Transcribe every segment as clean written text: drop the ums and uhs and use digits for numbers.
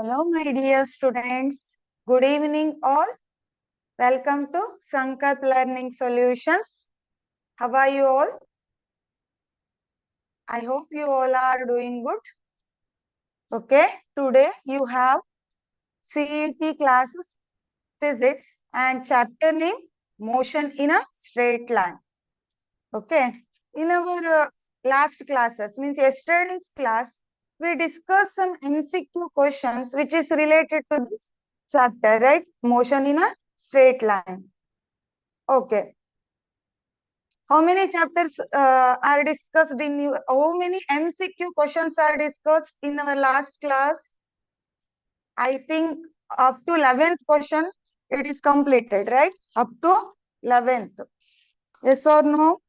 Hello, my dear students. Good evening, all. Welcome to Sankalp Learning Solutions. How are you all? I hope you all are doing good. Okay, today you have CET classes, physics, and chapter name Motion in a Straight Line. Okay, in our last classes, means yesterday's class, we discussed some MCQ questions which is related to this chapter, right? Motion in a straight line. Okay. How many chapters are discussed in you? How many MCQ questions are discussed in our last class? I think up to 11th question it is completed, right? Up to 11th. Yes or no?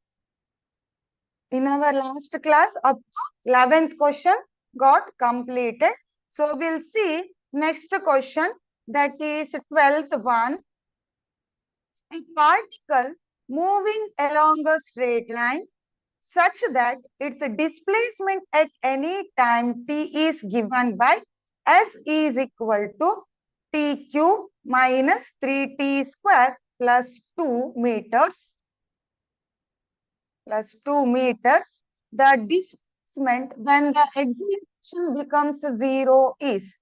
In our last class, up to 11th question got completed. So we'll see next question, that is 12th one. A particle moving along a straight line such that its displacement at any time t is given by s is equal to tq minus 3t square plus 2 meters. The displacement when the acceleration becomes 0 is.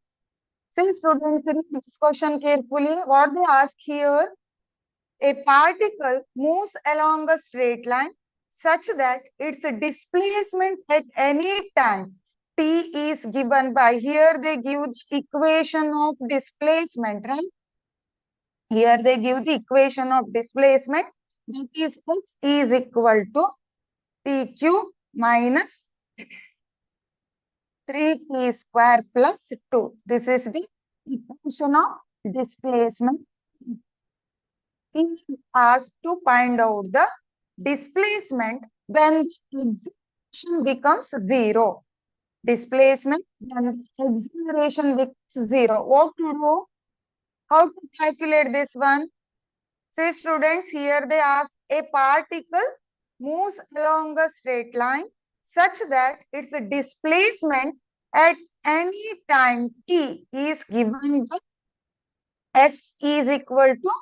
See students, read this question carefully. What they ask here, a particle moves along a straight line such that its displacement at any time t is given by, here they give the equation of displacement, right? Here they give the equation of displacement, that is x is equal to tq minus 3t square plus 2. This is the equation of displacement. Is asked to find out the displacement when acceleration becomes 0. Displacement when acceleration becomes 0. What to do? How to calculate this one? Say students, here they ask, a particle moves along a straight line such that its displacement at any time t is given by s is equal to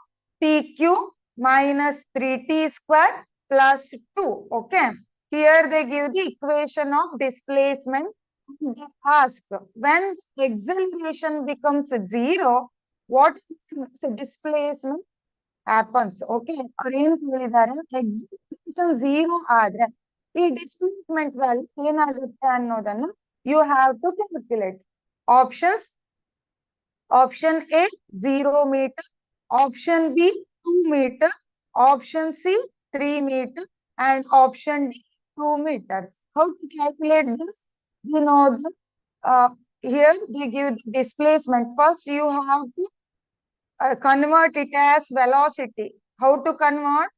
tq minus 3t square plus 2. Okay. Here they give the equation of displacement. They ask, when acceleration becomes 0, what is the displacement happens? Okay. Acceleration 0 ಆದರೆ ಈ displacement value ಏನಾಗುತ್ತೆ ಅನ್ನೋದನ್ನು you have to calculate. Options: option A 0 meter, option B 2 meter, option C 3 meter, and option D 2 meters. How to calculate this? You know that here they give the displacement. First you have to convert it as velocity. How to convert?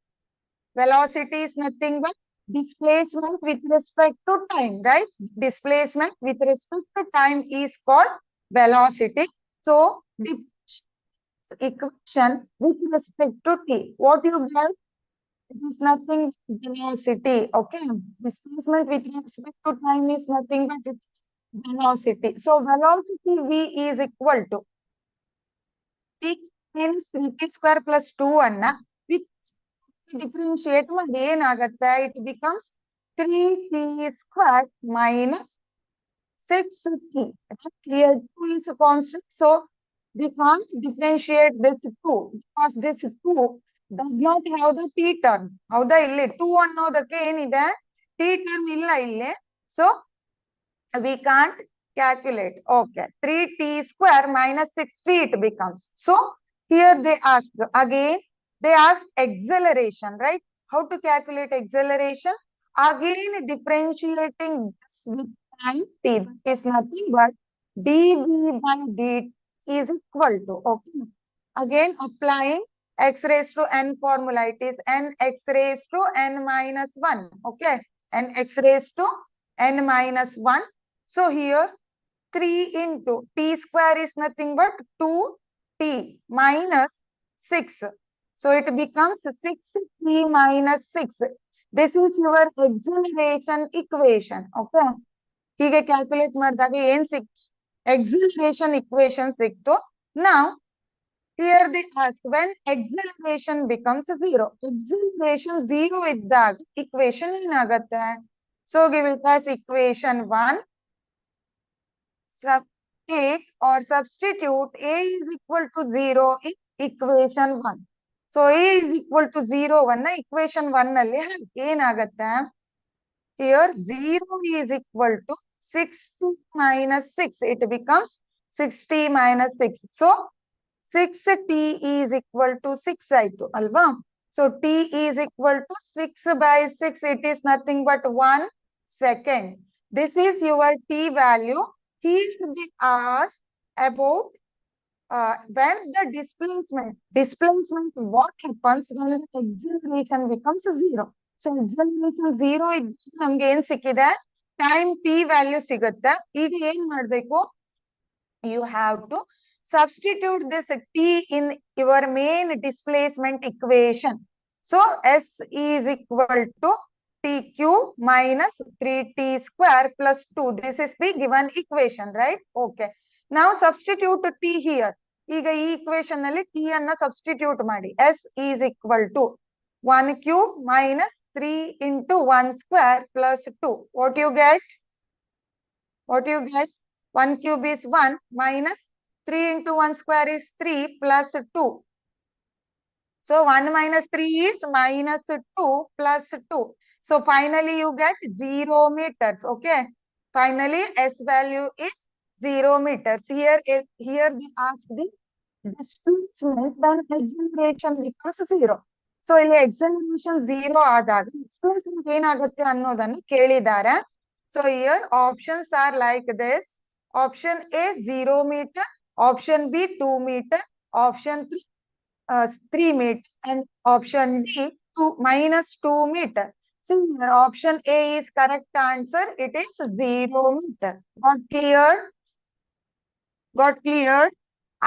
Velocity is nothing but displacement with respect to time, right? Displacement with respect to time is called velocity. So the equation with respect to t, what you get? It is nothing but velocity. Okay. Displacement with respect to time is nothing but its velocity. So velocity v is equal to t minus 3t square plus 2 ಅನ್ನ with differentiate ಮಾಡಿ ಏನಾಗುತ್ತೆ? It becomes 3t square minus 6t. Here 2 is a constant, so we can't differentiate this 2 because this 2 does not have the t term. ಹೌದಾ? ಇಲ್ಲಿ 2 ಅನ್ನೋದಕ್ಕೆ ಏನಿದೆ? t term ಇಲ್ಲ ಇಲ್ಲಿ. So we can't calculate. Okay. 3t square minus 6t it becomes. So here they ask again, they ask acceleration, right? How to calculate acceleration? Again differentiating this with time t. That is nothing but dv by dt is equal to, okay. Again applying x raised to n formula, it is n x raised to n minus 1, okay. n x raised to n minus 1. So here 3 into t square is nothing but 2t minus 6. So it becomes 6t minus 6. This is your acceleration equation. Okay. ಹೀಗೆ calculate ಮಾಡಿದಾಗ ಏನ್ acceleration equation ಸಿಕ್ತು. Now here they ask when acceleration becomes 0. Acceleration 0 ಇದ್ದಾಗ equation ಏನಾಗುತ್ತೆ? So give it as equation 1. Take or substitute A is equal to 0 in equation 1. So A is equal to 0 ಅನ್ನ equation 1 ನಲ್ಲಿ ಏನಾಗುತ್ತೆ? Here 0 is equal to 60 minus 6. It becomes 60 minus 6. So 6t is equal to 6 ಆಯ್ತು ಅಲ್ವಾ? So t is equal to 6 by 6. It is nothing but 1 second. This is your t value. Here they ask about when the displacement, what happens when acceleration becomes 0. So acceleration 0 ಇದ್ದಾಗ ನಮ್ಗೆ ಏನ್ ಸಿಕ್ಕಿದೆ? Time t value ಸಿಗುತ್ತೆ. ಈಗ ಏನ್ ಮಾಡ್ಬೇಕು? You have to substitute this t in your main displacement equation. So S is equal to tq minus 3t square plus 2. This is the given equation, right? Okay. Now substitute t here. ಈಗ ಈ equation ನಲ್ಲಿ t ಅನ್ನ substitute ಮಾಡಿ. S is equal to 1 cube minus 3 into 1 square plus 2. What you get? 1 cube is 1 minus 3 into 1 square is 3 plus 2. So 1 minus 3 is minus 2 plus 2. So finally you get 0 meters. Okay. Finally S value is 0 meters. Here they ask the displacement when acceleration becomes 0. So ಇಲ್ಲಿ acceleration 0 ಆದಾಗ displacement ಏನಾಗುತ್ತೆ ಅನ್ನೋದನ್ನು ಕೇಳಿದ್ದಾರೆ. So here options are like this. Option A 0 meter, option B 2 meter, option 3 meter, and option D minus 2 meter. So here option A is correct answer. It is 0 meter. Got clear? Got clear?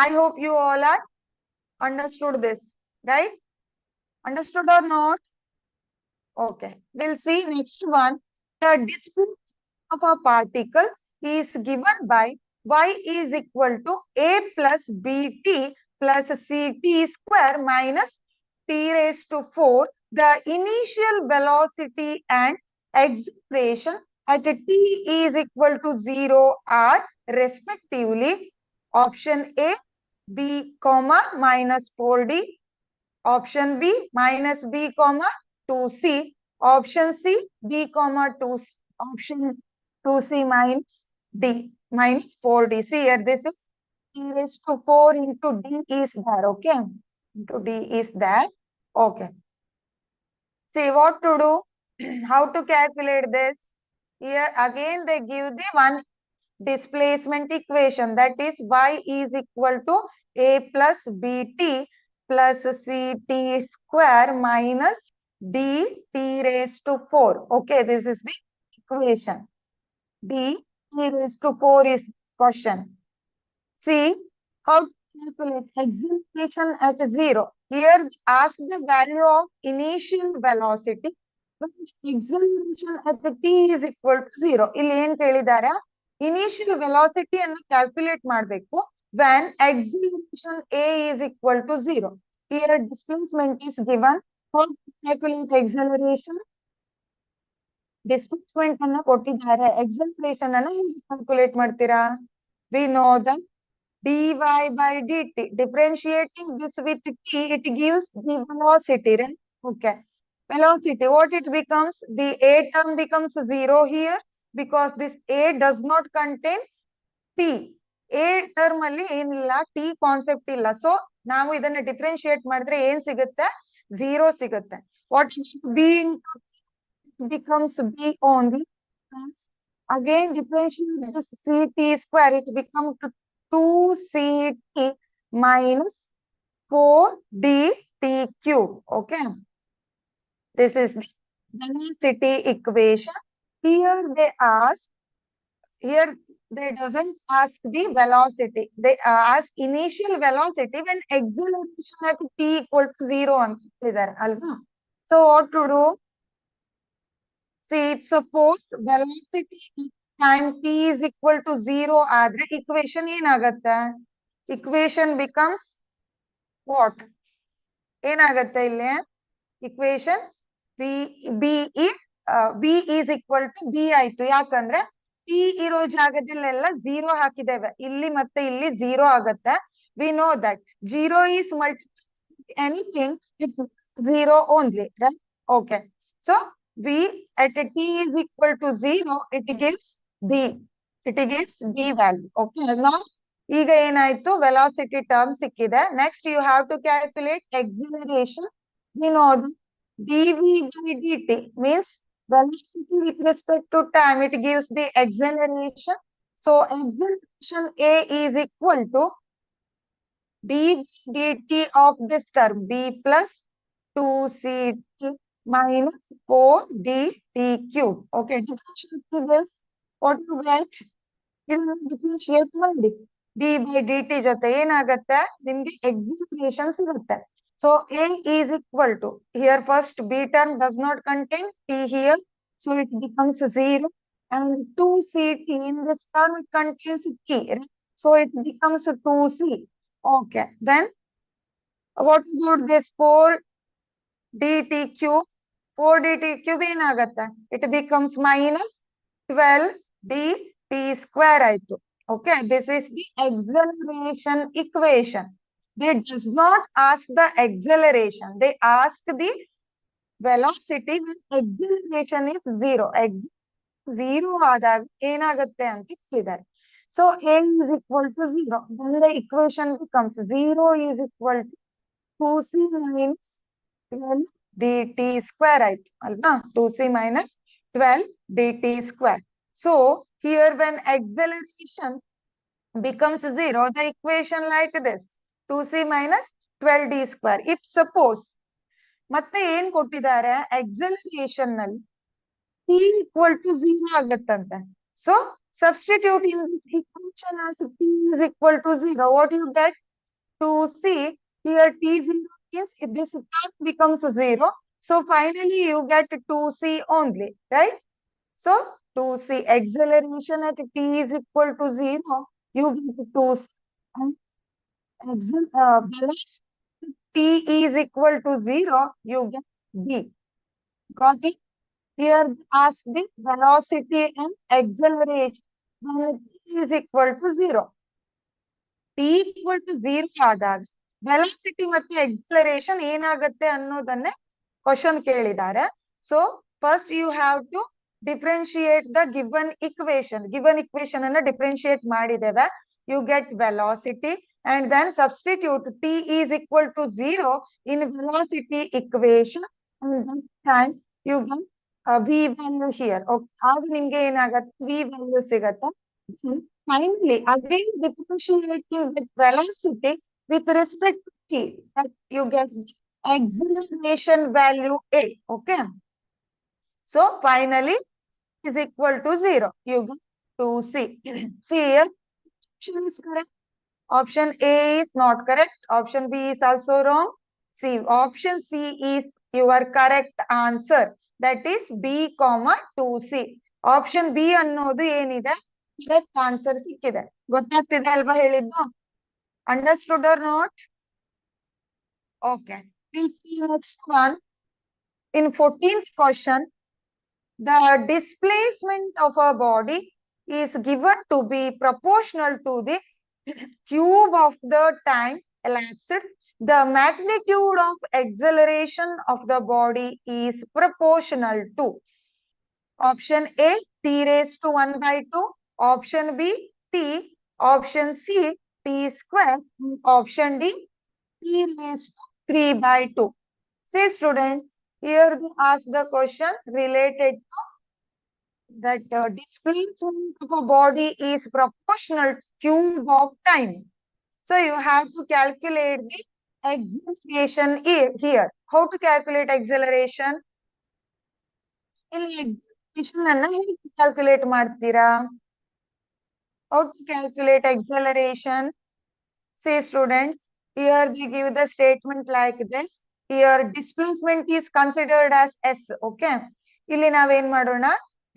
I hope you all are understood this, right? Understood or not? Okay. We'll see next one. The displacement of a particle is given by y is equal to a plus bt plus ct square minus t raised to 4. The initial velocity and acceleration at t is equal to 0 are respectively option A, b, comma, minus 4d, option B, minus b, comma, 2c, option C, b, comma, 2c, option 2c minus d, minus 4d. See here, this is t raised to 4 into d is there, okay? Into d is there, okay. See what to do, how to calculate this. Here again they give the one displacement equation, that is y is equal to a plus bt plus ct square minus d t raised to 4. Okay, this is the equation. D t raised to 4 is question. See how to calculate acceleration at 0. Here ask the value of initial velocity when acceleration at t is equal to 0. ಇಲ್ಲಿ ಏನ್ ಕೇಳಿದಾರೆ? Initial velocity ಅನ್ನು calculate ಮಾಡಬೇಕು when acceleration a is equal to 0. Here displacement is given. How to calculate acceleration? Displacement ಅನ್ನ ಕೊಟ್ಟಿದ್ದಾರೆ, acceleration ಅನ್ನ calculate ಮಾಡ್ತೀರಾ? We know that dy by dt, differentiating this with t, it gives the velocity, right? Okay. Velocity, what it becomes? The a term becomes 0 here because this a does not contain t. A term ಅಲ್ಲಿ ಏನಿಲ್ಲ, t concept ಇಲ್ಲ. So ನಾವು ಇದನ್ನ differentiate ಮಾಡಿದ್ರೆ ಏನ್ ಸಿಗುತ್ತೆ? 0 ಸಿಗುತ್ತೆ. What b into becomes b only. Again differentiate this ct square, it becomes 2ct minus 4d t cube. Okay. This is the velocity equation. Here they ask, here they doesn't ask the velocity. They ask initial velocity when acceleration at t equal to 0 ಅಂತ ಹೇಳಿದ್ದಾರೆ ಅಲ್ವಾ? So what to do? See, suppose velocity time t is equal to 0 ಆದ್ರೆ equation ಏನಾಗತ್ತೆ? Equation becomes what? ಏನಾಗತ್ತೆ ಇಲ್ಲಿ? Equation b is equal to b ಆಯ್ತು. ಯಾಕಂದ್ರೆ t ಇರೋ ಜಾಗದಲ್ಲೆಲ್ಲ 0 ಹಾಕಿದ್ದೇವೆ. ಇಲ್ಲಿ ಮತ್ತೆ ಇಲ್ಲಿ 0 ಆಗತ್ತೆ. We know that 0 is multiplied anything, it's 0 only, right? Okay. So b at t is equal to 0, it gives b. It gives b value. Okay. Now, ಈಗ ಏನಾಯ್ತು? Velocity term ಸಿಕ್ಕಿದೆ. Next, you have to calculate acceleration. We know dv by dt means velocity with respect to time. It gives the acceleration. So acceleration A is equal to d dt of this term b plus 2ct minus 4dt cube. Okay, differentiate this. What you get? ಇದನ್ನ differentiate ಮಾಡಿ D by D T ಜೊತೆ ಏನಾಗತ್ತೆ? ನಿಮ್ಗೆ acceleration ಸಿಗುತ್ತೆ. So A is equal to, here first b term does not contain t here, so it becomes 0, and 2ct in this term it contains t, right? So it becomes 2c. Okay, then what about this 4dt cube? 4dt cube ಏನಾಗತ್ತೆ? It becomes minus 12dt square ಆಯ್ತು. Okay, this is the acceleration equation. They does not ask the acceleration. They ask the velocity when acceleration is 0. 0 ಆದಾಗ ಏನಾಗುತ್ತೆ ಅಂತ ಕೇಳಿದ್ದಾರೆ. So A is equal to 0. Then the equation becomes 0 is equal to 2c minus 12 dt square ಆಯ್ತು ಅಲ್ವಾ? 2c minus 12 dt square. So here when acceleration becomes 0, the equation like this, 2c minus 12d square. If suppose ಮತ್ತೆ ಏನ್ ಕೊಟ್ಟಿದ್ದಾರೆ? acceleration ನಲ್ಲಿ t equal to 0 ಆಗತ್ತಂತೆ. So substitute in this equation as t is equal to 0. What you get? 2c, here t0 means this term becomes 0. So finally you get 2c only, right? So 2c, acceleration at t is equal to 0, you get 2c. Velocity t is equal to 0, you get b. Got it? Here ask the velocity and acceleration when t is equal to 0. t equal to 0 ಆದಾಗ velocity ಮತ್ತೆ acceleration ಏನಾಗುತ್ತೆ ಅನ್ನೋದನ್ನೇ question ಕೇಳಿದ್ದಾರೆ. So first you have to differentiate the given equation. Given equation ಅನ್ನ differentiate ಮಾಡಿದ್ದೇವೆ. You get velocity and then substitute t is equal to 0 in velocity equation and then time you get v value here. Okay, ಆಗ ನಿಮ್ಗೆ ಏನಾಗತ್ತೆ? v value ಸಿಗತ್ತೆ. Finally, again differentiating with velocity with respect to t, that you get acceleration value A. Okay. So finally is equal to 0. You get 2c. See here, option is correct. Option A is not correct. Option B is also wrong. See, option C is your correct answer. That is B, 2c. Option B ಅನ್ನೋದು ಏನಿದೆ? correct answer ಸಿಕ್ಕಿದೆ. ಗೊತ್ತಾಗ್ತಿದೆ ಅಲ್ವಾ ಹೇಳಿದ್ದು? Understood or not? Okay. We'll see next one. In 14th question, the displacement of a body is given to be proportional to the cube of the time elapsed. The magnitude of acceleration of the body is proportional to option A, t raised to 1 by 2, option B, t, option C, t square, option D, t raised to 3 by 2. See students, here they ask the question related to that displacement of a body is proportional to cube of time. So you have to calculate the acceleration here. How to calculate acceleration? ಇಲ್ಲಿ acceleration ಅನ್ನ ಹೇಗೆ calculate ಮಾಡ್ತೀರಾ? How to calculate acceleration? See students, here they give the statement like this. Here displacement is considered as s. Okay. ಇಲ್ಲಿ ನಾವೇನ್ ಮಾಡೋಣ?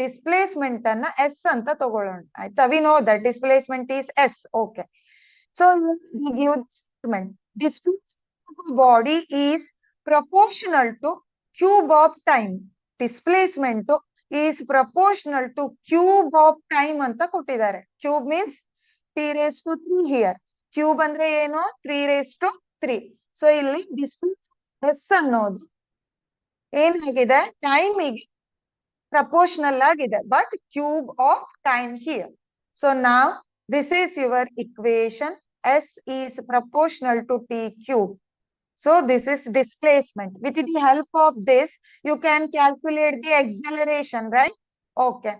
Displacement ಅನ್ನ S ಅಂತ ತಗೊಳ್ಳೋಣ ಆಯ್ತಾ. We know that displacement is S. Okay, so displacement body is proportional to cube of time. Displacement is proportional to cube of time ಅಂತ ಕೊಟ್ಟಿದ್ದಾರೆ. Cube means 3 here. Cube ಅಂದ್ರೆ ಏನು? 3 ಸೊ ಇಲ್ಲಿ ಡಿಸ್ಪ್ಲೇಸ್ಮೆಂಟ್ ಎಸ್ ಅನ್ನೋದು ಏನಾಗಿದೆ? ಟೈಮಿಗೆ ಪ್ರಪೋರ್ಷನಲ್ ಆಗಿದೆ, but cube of time here. So ನಾವ್ this is your equation. S is proportional to T cube. So this is displacement. With the help of this, you can calculate the acceleration, right? Okay.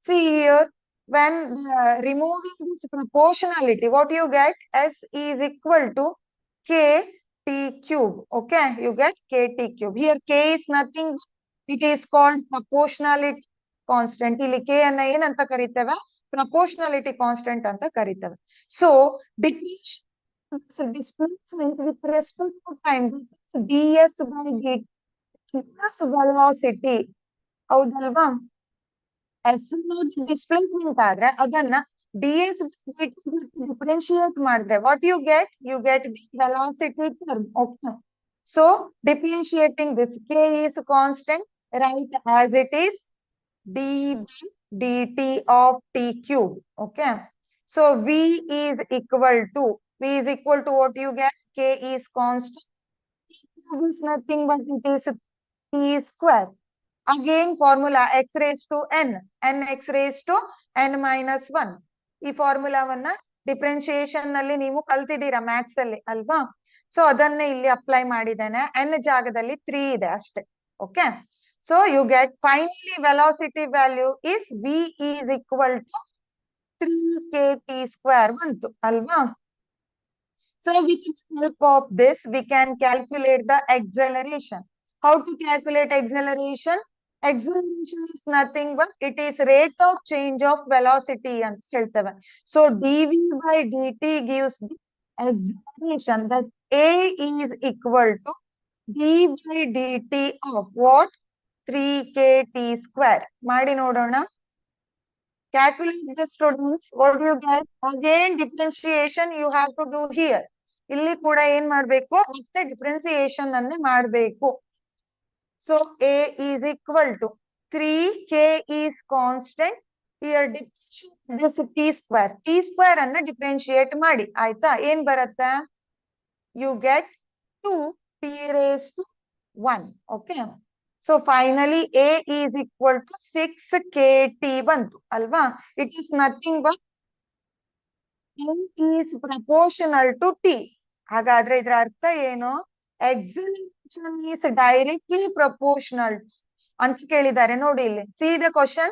See here, when removing this proportionality, what you get? S is equal to K T cube. Okay, you get K T cube. Here K is nothing. It is called proportionality constant. ಇಲ್ಲಿ K ಅನ್ನ ಏನಂತ ಕರೀತೇವೆ? Proportionality constant ಅಂತ ಕರೀತೇವೆ. So displacement with respect to time, ds by dt plus velocity. ಹೌದಲ್ವಾ? S displacement ಆದ್ರೆ ಅದನ್ನ ds by dt differentiate ಮಾಡಿದ್ರೆ what you get? You get the velocity term. Okay, so differentiating this, K is constant, right, as it is d by dt of T cube. Okay, so V is equal to what you get? K is constant. T cube is nothing but it is T square. Again formula x raised to n, nx raised to n minus 1. ಈ ಫಾರ್ಮುಲಾವನ್ನ differentiation ನಲ್ಲಿ ನೀವು ಕಲ್ತಿದ್ದೀರಾ maths ಅಲ್ಲಿ ಅಲ್ವಾ? So ಅದನ್ನೇ ಇಲ್ಲಿ apply ಮಾಡಿದ್ದೇನೆ. n ಜಾಗದಲ್ಲಿ 3 ಇದೆ ಅಷ್ಟೇ. Okay, so you get finally velocity value is V is equal to 3kt square ಬಂತು ಅಲ್ವಾ? So with the help of this, we can calculate the acceleration. How to calculate acceleration? Acceleration is nothing but it is rate of change of velocity ಅಂತ ಹೇಳ್ತೇವೆ. So dv by dt gives the acceleration, that A is equal to d by dt of what? 3kt square. ಮಾಡಿ ನೋಡೋಣ. Calculate the students. What do you get? Again differentiation you have to do here. ಇಲ್ಲಿ ಕೂಡ ಏನ್ ಮಾಡ್ಬೇಕು? ಮತ್ತೆ differentiation ಅನ್ನೇ ಮಾಡ್ಬೇಕು. So A is equal to 3, K is constant. Here this T square. T square ಅನ್ನ ಡಿಫ್ರೆನ್ಶಿಯೇಟ್ ಮಾಡಿ ಆಯ್ತಾ? ಏನ್ ಬರುತ್ತೆ? You get 2 T raised to 1. Okay. So finally A is equal to 6 KT ಬಂತು ಅಲ್ವಾ? It is nothing but N is proportional to T. ಹಾಗಾದ್ರೆ ಇದರ ಅರ್ಥ ಏನು? Acceleration is directly proportional ಅಂತ ಕೇಳಿದ್ದಾರೆ ನೋಡಿ ಇಲ್ಲಿ. See the question.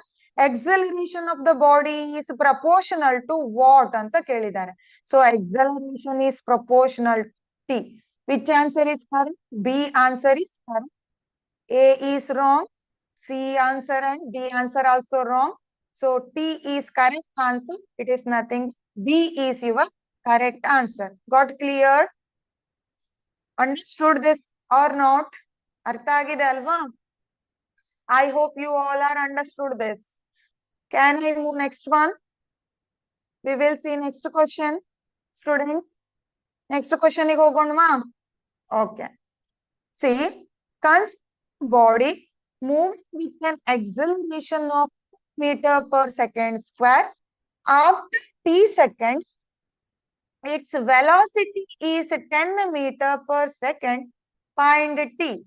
Acceleration of the body is proportional to what ಅಂತ ಕೇಳಿದ್ದಾರೆ. So acceleration is proportional to T. Which answer is correct? B answer is correct. A is wrong, C answer and D answer also wrong. So T is correct answer. It is nothing. B is your correct answer. Got clear? Understood this or not? Artha agide alva? I hope you all are understood this. Can I move next one? We will see next question. Students, next question ige hogonwa? Okay. See, body moves with an acceleration of meter per second square. After t seconds, its velocity is 10 meter per second. Find t.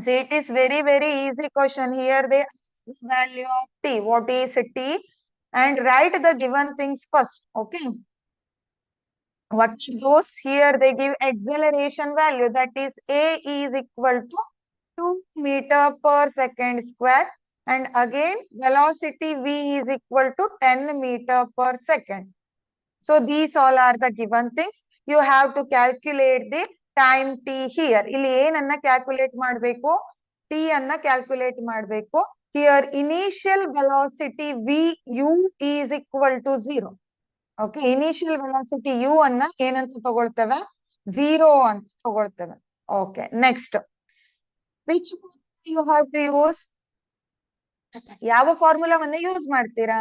See, it is very, very easy question. Here they ask the value of t. What is t? And write the given things first. Okay. What are those? Here they give acceleration value, that is A is equal to 2 meter per second square, and again velocity V is equal to 10 meter per second. So these all are the given things. You have to calculate the time t here. ಇಲ್ಲಿ ಏನನ್ನ calculate ಮಾಡಬೇಕು? t ಅನ್ನ calculate ಮಾಡಬೇಕು. Here initial velocity V u is equal to 0. Okay, initial velocity u ಅನ್ನ ಏನಂತ ತಗೊಳ್ತೇವೆ? 0 ಅಂತ ತಗೊಳ್ತೇವೆ. Okay, next. Which you have to use? ಯಾವ ಫಾರ್ಮುಲಾವನ್ನ use ಮಾಡ್ತೀರಾ?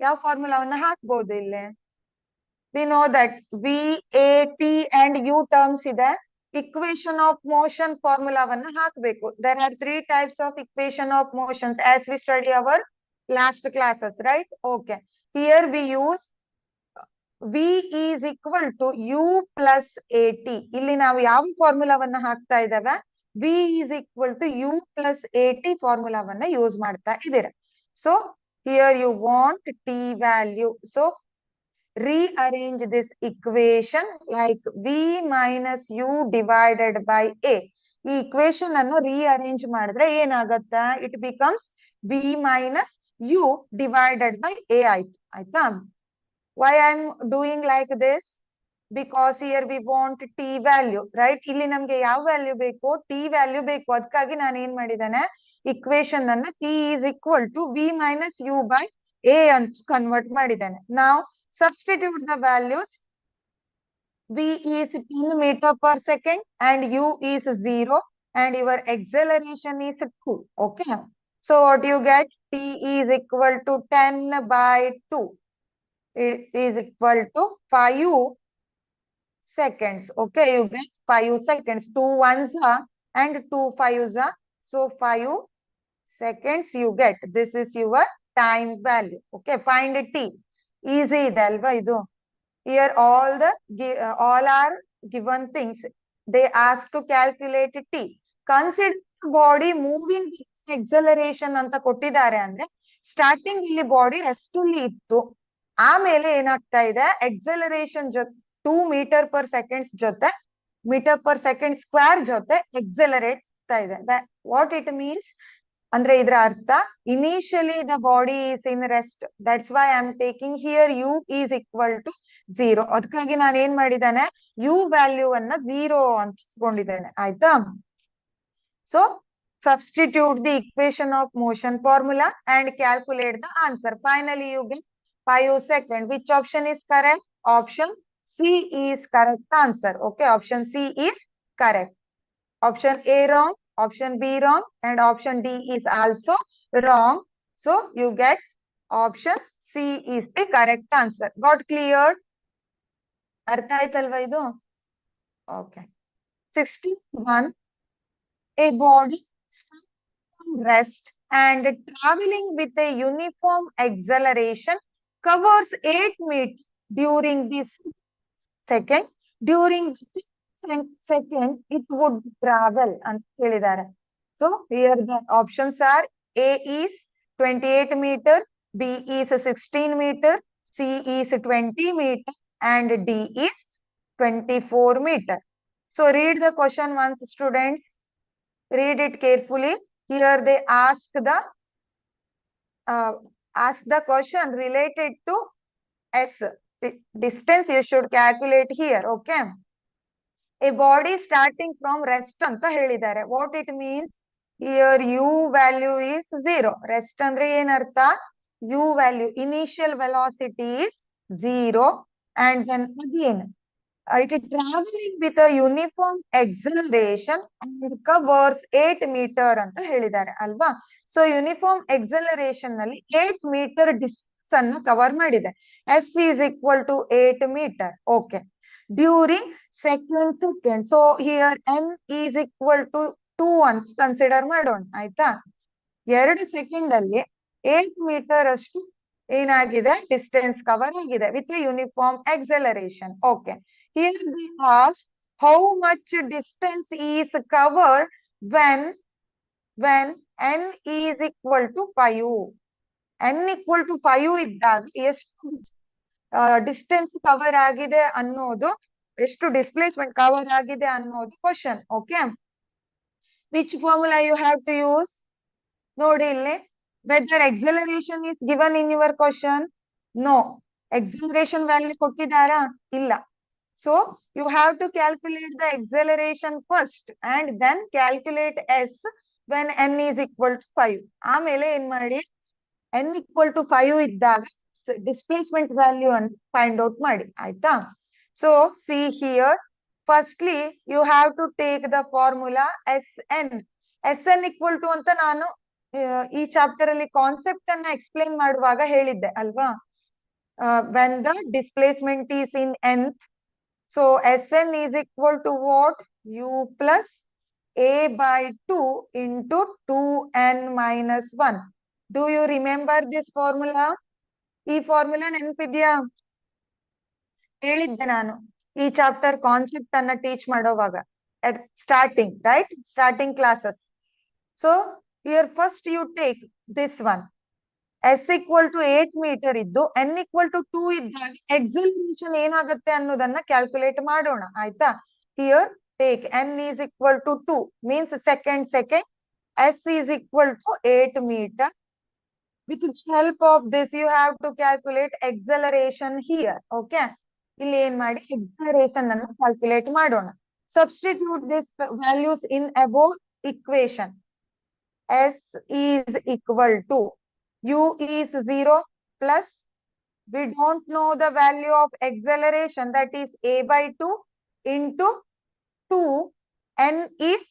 ಯಾವ ಫಾರ್ಮುಲಾವನ್ನ ಹಾಕ್ಬೋದು ಇಲ್ಲಿ? We know that V, A, T and U terms ಇದೆ. Equation of motion ಫಾರ್ಮುಲಾವನ್ನ ಹಾಕ್ಬೇಕು. There are 3 types of equation of motions as we study our last classes, right? Okay. Here we use V is equal to U plus AT. ಇಲ್ಲಿ ನಾವು ಯಾವ ಫಾರ್ಮುಲಾವನ್ನ ಹಾಕ್ತಾ ಇದ್ದೇವೆ? V is equal to U plus AT ಫಾರ್ಮುಲಾವನ್ನ use ಮಾಡ್ತಾ ಇದ್ದೀರಾ. So here you want T value. So rearrange this equation like V minus U divided by A. ಈ equation ಅನ್ನು rearrange ಮಾಡಿದ್ರೆ ಏನಾಗುತ್ತೆ? It becomes V minus U divided by A ಆಯ್ತಾ? Why I'm doing like this? Because here we want T value, right? ಇಲ್ಲಿ ನಮ್ಗೆ ಯಾವ value ಬೇಕು? T value ಬೇಕು. ಅದಕ್ಕಾಗಿ ನಾನು ಏನ್ ಮಾಡಿದ್ದೇನೆ? equation ಅನ್ನ T is equal to V minus U by A ಅಂತ ಕನ್ವರ್ಟ್ ಮಾಡಿದ್ದೇನೆ. Now substitute the values. V is 10 meter per second and U is 0 and your acceleration is 2. Okay. So what you get? T is equal to 10 by 2. It is equal to 5 seconds. Okay, you get 5 seconds. 2 ones are and 2 fives are. So 5 seconds you get. This is your time value. Okay, find T. Easy idalva idu. Here all are given things. They ask to calculate T. Consider body moving acceleration anta kottidare andre starting ಇಲ್ಲಿ body rest ಅಲ್ಲಿ ಇತ್ತು. ಆಮೇಲೆ ಏನಾಗ್ತಾ ಇದೆ? Acceleration 2 meter per second ಜೊತೆ metre per second square ಜೊತೆ accelerate ಆಗ್ತಾ ಇದೆ. ವಾಟ್ ಇಟ್ ಮೀನ್ಸ್ ಅಂದ್ರೆ ಇದರ ಅರ್ಥ initially the body is in rest. That's why I am taking here u is equal to 0. ಅದಕ್ಕಾಗಿ ನಾನು ಏನ್ ಮಾಡಿದ್ದೇನೆ? ಯು ವ್ಯಾಲ್ಯೂ ಅನ್ನ 0 ಅಂತಿಕೊಂಡಿದ್ದೇನೆ. ಆಯ್ತಾ? So substitute the equation of motion formula and calculate the answer. Finally you get 5 seconds. Which option is correct? Option C is correct answer. Okay, option C is correct. Option A wrong, option B wrong, and option D is also wrong. So you get option C is the correct answer. Got cleared? Artha aitalva idu? Okay. 61. A body rest and traveling with a uniform acceleration covers 8 meters during this second. During second it would travel ಅಂತ ಹೇಳಿದ್ದಾರೆ. So here the options are A is 28 meter, B is 16 meter, C is 20 meter and D is 24 meter. So read the question once, students. Read it carefully. Here they ask the question related to S. Distance you should calculate here. Okay. A body starting from rest anta helidare. What it means? Here U value is 0. Rest andre yen artha? U value initial velocity is 0 and then again it is traveling with a uniform acceleration and covers 8 meter anta helidare alva. So uniform acceleration nalli 8 meter distance anna cover madide. S is equal to 8 meter. Okay. During second. So here n is equal to 2 ಅಂತ consider ಮಾಡೋಣ. ಆಯ್ತಾ? 2 second ಅಲ್ಲಿ 8 metre ಅಷ್ಟು ಏನಾಗಿದೆ? Distance cover ಆಗಿದೆ with uniform acceleration. Okay. Here the ask how much distance is covered when n is equal to 5. n equal to 5 ಇದ್ದಾಗ ಎಷ್ಟು distance cover ಆಗಿದೆ ಅನ್ನೋದು, ಎಷ್ಟು ಡಿಸ್ಪ್ಲೇಸ್ಮೆಂಟ್ ಕವರ್ ಆಗಿದೆ ಅನ್ನೋದು question. Okay. Which formula you have to use? ನೋಡಿ ಇಲ್ಲಿ, whether acceleration is given in your question? No. Acceleration value ಕೊಟ್ಟಿದ್ದಾರಾ? ಇಲ್ಲ. So you have to calculate the acceleration first and then calculate S when N is equal to 5. ಆಮೇಲೆ ಏನ್ ಮಾಡಿ, n equal to 5 ಇದ್ದಾಗ displacement value ಅನ್ನು find out ಮಾಡಿ. ಆಯ್ತಾ? So see here, firstly you have to take the formula SN. SN equal to ಅಂತ ನಾನು ಈ ಚಾಪ್ಟರ್ ಅಲ್ಲಿ ಕಾನ್ಸೆಪ್ಟ್ ಅನ್ನ ಎಕ್ಸ್ಪ್ಲೇನ್ ಮಾಡುವಾಗ ಹೇಳಿದ್ದೆ ಅಲ್ವಾ, when the displacement is in nth, so Sn is equal to what? U plus a by 2 into 2n minus 1. Do you remember this formula? ಈ formula ನೆನಪಿದ್ಯಾ? ಹೇಳಿದ್ದೆ ನಾನು ಈ ಚಾಪ್ಟರ್ ಕಾನ್ಸೆಪ್ಟ್ ಅನ್ನ ಟೀಚ್ ಮಾಡೋವಾಗ at starting, right? Starting classes. So here first you take this one. S equal to 8 meter ಇದ್ದು n equal to 2 ಇದ್ದಾಗ acceleration ಏನಾಗುತ್ತೆ ಅನ್ನೋದನ್ನ ಕ್ಯಾಲ್ಕುಲೇಟ್ ಮಾಡೋಣ ಆಯ್ತಾ. Here take n is equal to 2 means second, s is equal to 8 meter. With the help of this you have to calculate acceleration here. Okay, ಇಲ್ಲಿ ಏನ್ ಮಾಡಿ acceleration ಅನ್ನು calculate ಮಾಡೋಣ. Substitute these values in above equation. S is equal to U is 0 plus, we don't know the value of acceleration, that is a by 2 into 2, n is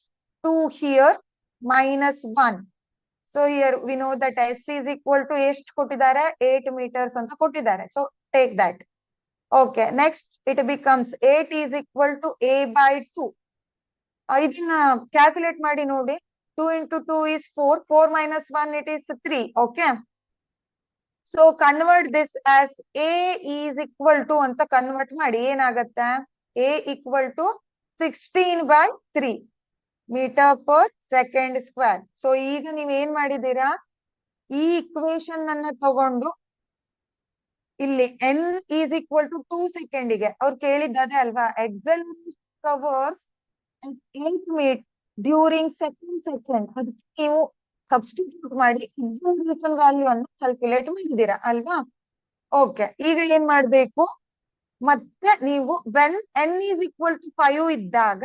2 here minus 1. So here we know that S is equal to ಎಷ್ಟು ಕೊಟ್ಟಿದ್ದಾರೆ 8 meters ಅಂತ ಕೊಟ್ಟಿದ್ದಾರೆ. So take that. Okay, next it becomes 8 is equal to a by 2. ಇದನ್ನ calculate ಮಾಡಿ ನೋಡಿ. 2 into 2 is 4. 4 minus 1 it is 3. Okay. So convert this as a is equal to ಅಂತ convert ಮಾಡಿ ಏನಾಗುತ್ತೆ a equal to 16 by 3 meter per second square. So ಈಗ ನೀವ್ ಏನ್ ಮಾಡಿದೀರಾ, ಈ ಇಕ್ವೇಶನ್ ಅನ್ನ ತಗೊಂಡು ಇಲ್ಲಿ n is equal to 2 second ಗೆ ಅವ್ರು ಕೇಳಿದ್ದದೆ ಅಲ್ವಾ, acceleration covers 8 meter during second. ಅದಕ್ಕೆ ನೀವು ಸಬ್ಸ್ಟಿಟ್ಯೂಟ್ ಮಾಡಿ acceleration ವ್ಯಾಲ್ಯೂ ಅನ್ನು ಕ್ಯಾಲ್ಕುಲೇಟ್ ಮಾಡಿದೀರಾ ಅಲ್ವಾ. ಓಕೆ, ಈಗ ಏನ್ ಮಾಡ್ಬೇಕು, ಮತ್ತೆ ನೀವು when n is equal to 5 ಇದ್ದಾಗ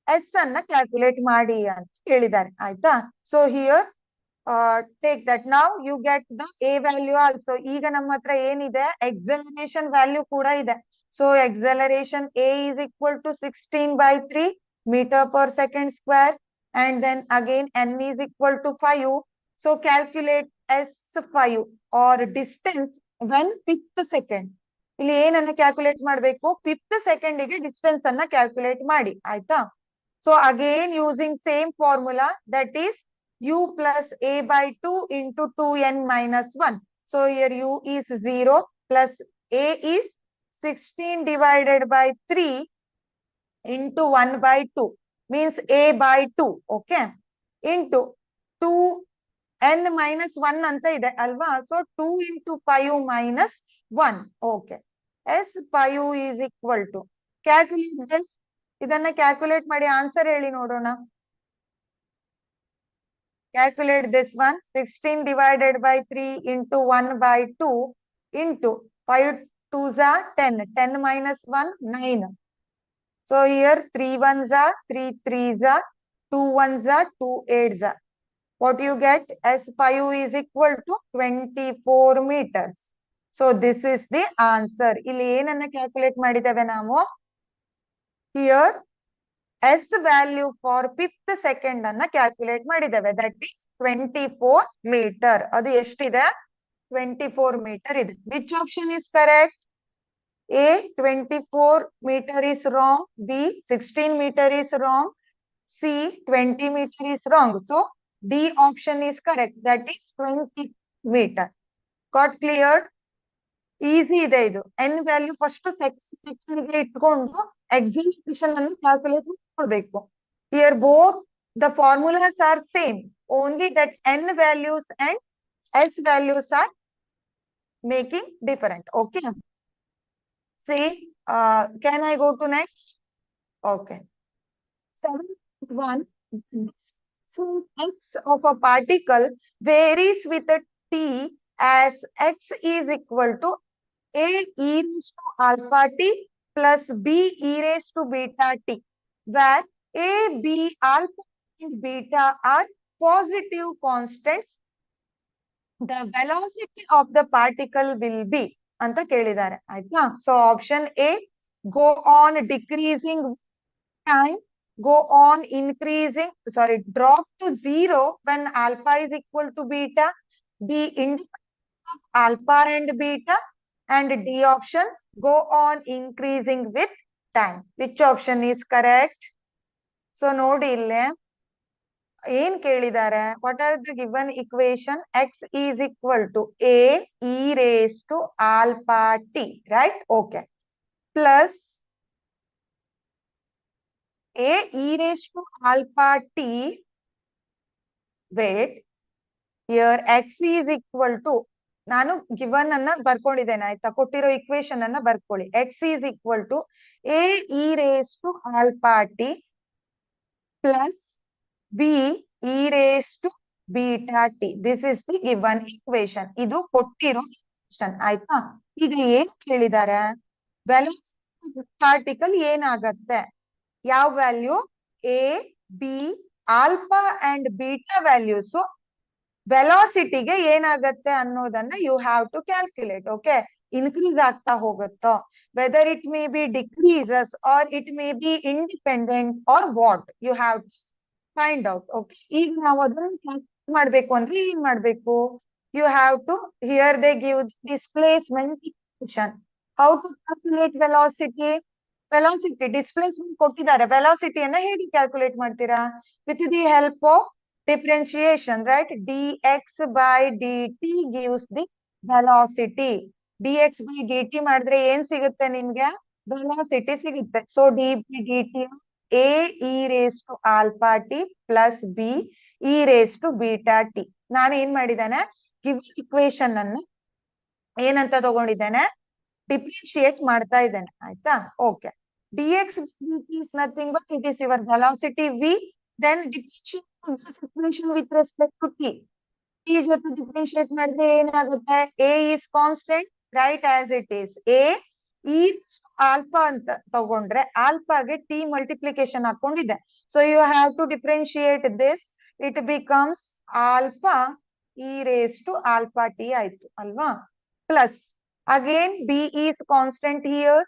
s ಅನ್ನ ಕ್ಯಾಲ್ಕುಲೇಟ್ ಮಾಡಿ ಅಂತ ಹೇಳಿದ್ದಾರೆ ಆಯ್ತಾ. So here take that. Now you get the a value also. ಈಗ ನಮ್ಮ ಹತ್ರ ಏನಿದೆ, acceleration ವ್ಯಾಲ್ಯೂ ಕೂಡ ಇದೆ. So acceleration a is equal to 16 by 3 meter per second square, and then again n is equal to 5. So calculate s5 or distance when 5th second. ಇಲ್ಲಿ ಏನನ್ನ calculate ಮಾಡ್ಬೇಕು, 5th second ಗೆ distance ಅನ್ನ calculate ಮಾಡಿ ಆಯ್ತಾ. So again using same formula, that is u plus a by 2 into 2n minus 1. So here u is 0 plus a is 16 divided by 3 into 1 by 2 means a by 2. Okay, into 2n minus 1 anta ide alva. So 2 into 5 minus 1. Okay, s 5 is equal to, calculate this. ಇದನ್ನ calculate ಮಾಡಿ answer ಹೇಳಿ ನೋಡೋಣ. Calculate this one. 16 divided by 3 into 1 by 2 into 5 2s are 10. 10 minus 1, 9. So here 3 1s are 3 3s are 2 1s are 2 8s are. What you get? S5 is equal to 24 meters. So this is the answer. ಇಲ್ಲಿ ಏನನ್ನ calculate ಮಾಡಿದ್ದೇವೆ ನಾವು, here s value for 5th second ಅನ್ನ calculate ಮಾಡಿದ್ದೇವೆ, that is 24 meter. ಅದು ಎಷ್ಟಿದೆ, 24 meter ಇದೆ. Which option is correct? A 24 meter is wrong, B 16 meter is wrong, C 20 meter is wrong. So D option is correct, that is 20 meter. Got cleared? Easy ಇದೆ ಇದು. n value first second ಗೆ ಇಟ್ಕೊಂಡು acceleration ಅನ್ನು calculate ಮಾಡಬೇಕು. Here both the formulas are same, only that n values and s values are making different. Okay, see, can I go to next? Okay, 7.1. So x of a particle varies with a t as x is equal to a e raised to alpha t plus b e raised to beta t, where a, b, alpha and beta are positive constants. The velocity of the particle will be ಅಂತ ಕೇಳಿದ್ದಾರೆ ಆಯ್ತಾ. So option A, go on decreasing time go on increasing, sorry, drop to 0 when alpha is equal to beta, be independent of alpha and beta, and D option, go on increasing with time. Which option is correct? So ನೋಡಿ ಇಲ್ಲೇ ಏನ್ ಕೇಳಿದ್ದಾರೆ, what are the given equation? X is equal to a e raised to alpha t, right? Okay. Plus a e raised to alpha t, wait, here x is equal to, ನಾನು given ಅನ್ನ ಬರ್ಕೊಂಡಿದ್ದೇನೆ ಆಯ್ತಾ, ಕೊಟ್ಟಿರೋ equation ಅನ್ನ ಬರ್ಕೊಳ್ಳಿ. x is equal to a e raised to alpha t plus b e raised to beta t. This is the given equation. ಇದು ಕೊಟ್ಟಿರೋ equation ಆಯ್ತಾ. ಈಗ ಏನ್ ಕೇಳಿದ್ದಾರೆ, ವೆಲಾಸಿಟಿ ಪಾರ್ಟಿಕಲ್ ಏನಾಗತ್ತೆ, ಯಾವ value, a b alpha and beta values ವೆಲಾಸಿಟಿಗೆ ಏನಾಗತ್ತೆ ಅನ್ನೋದನ್ನ you have to calculate. Okay, increase ಆಗ್ತಾ ಹೋಗುತ್ತೋ, whether it may be decreases or it may be independent or what, you have to find out. Okay, ಈಗ ನಾವು ಅದನ್ನ calculate ಮಾಡ್ಬೇಕು ಅಂದ್ರೆ ಏನ್ ಮಾಡ್ಬೇಕು, you have to, here they give displacement equation. How to calculate velocity, velocity displacement ಕೊಟ್ಟಿದ್ದಾರೆ, ವೆಲಾಸಿಟಿಯನ್ನ ಹೇಗೆ ಕ್ಯಾಲ್ಕುಲೇಟ್ ಮಾಡ್ತೀರಾ, with the help of differentiation, right? dx by dt gives the velocity. dx by dt ಮಾಡಿದ್ರೆ ಏನ್ ಸಿಗುತ್ತೆ ನಿಮ್ಗೆ, velocity ಸಿಗುತ್ತೆ. So dt a e raised to alpha t plus b e raised to beta t. ನಾನು ಏನ್ ಮಾಡಿದ್ದೇನೆ, given equation ಅನ್ನು ಏನಂತ ತಗೊಂಡಿದ್ದೇನೆ, ಡಿಫ್ರೆನ್ಶಿಯೇಟ್ ಮಾಡ್ತಾ ಇದ್ದೇನೆ ಆಯ್ತಾ. Okay, dx dt is nothing but it is your velocity v, then differentiate this equation with respect to t. t ಜೊತೆ ಡಿಫ್ರೆನ್ಶಿಯೇಟ್ ಮಾಡಿದ್ರೆ ಏನಾಗುತ್ತೆ, a is constant, right, as it is. a e alpha ಅಂತ ತಗೊಂಡ್ರೆ ಆಲ್ಫಾಗೆ t multiplication ಹಾಕೊಂಡಿದೆ. So you have to differentiate this, it becomes alpha e raised to alpha t ಆಯ್ತು ಅಲ್ವಾ. Plus again b is constant here,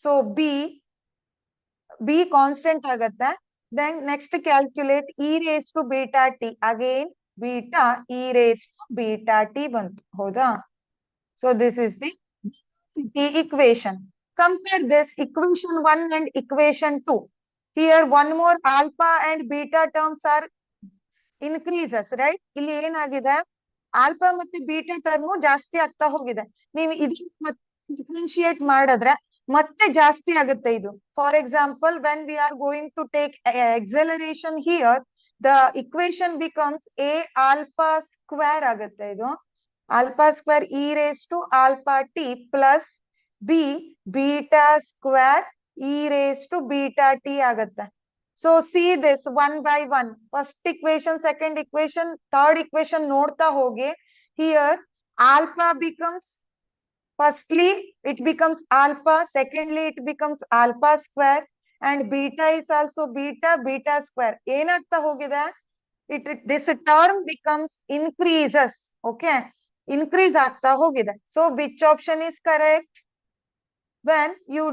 so b constant ಆಗತ್ತೆ. Then next calculate e raised to beta t, again beta e raised to beta t ಬಂತು ಹೌದಾ. So this is the equation. Compare this equation 1 and equation 2. Here one more alpha and beta terms are increases, right? ಇಲ್ಲಿ ಏನಾಗಿದೆ, alpha ಮತ್ತೆ beta term ಜಾಸ್ತಿ ಆಗ್ತಾ ಹೋಗಿದೆ. ನೀವು ಇದನ್ನ ಡಿಫ್ರೆನ್ಶಿಯೇಟ್ ಮಾಡಿದ್ರೆ ಮತ್ತೆ ಜಾಸ್ತಿ ಆಗುತ್ತೆ ಇದು. For example, when we are going to take acceleration here, the equation becomes a alpha square ಆಗುತ್ತೆ. ಇದು alpha square e raised to alpha t plus b beta square e raised to beta t ಆಗುತ್ತೆ. So see this one by one. First equation, second equation, third equation ನೋಡ್ತಾ ಹೋಗಿ. Here alpha becomes, firstly it becomes alpha, secondly it becomes alpha square, and beta is also beta square. ಏನಾಗ್ತಾ ಹೋಗಿದೆ, this term becomes increases. Okay, increase ಆಗ್ತಾ ಹೋಗಿದೆ. So which option is correct? When you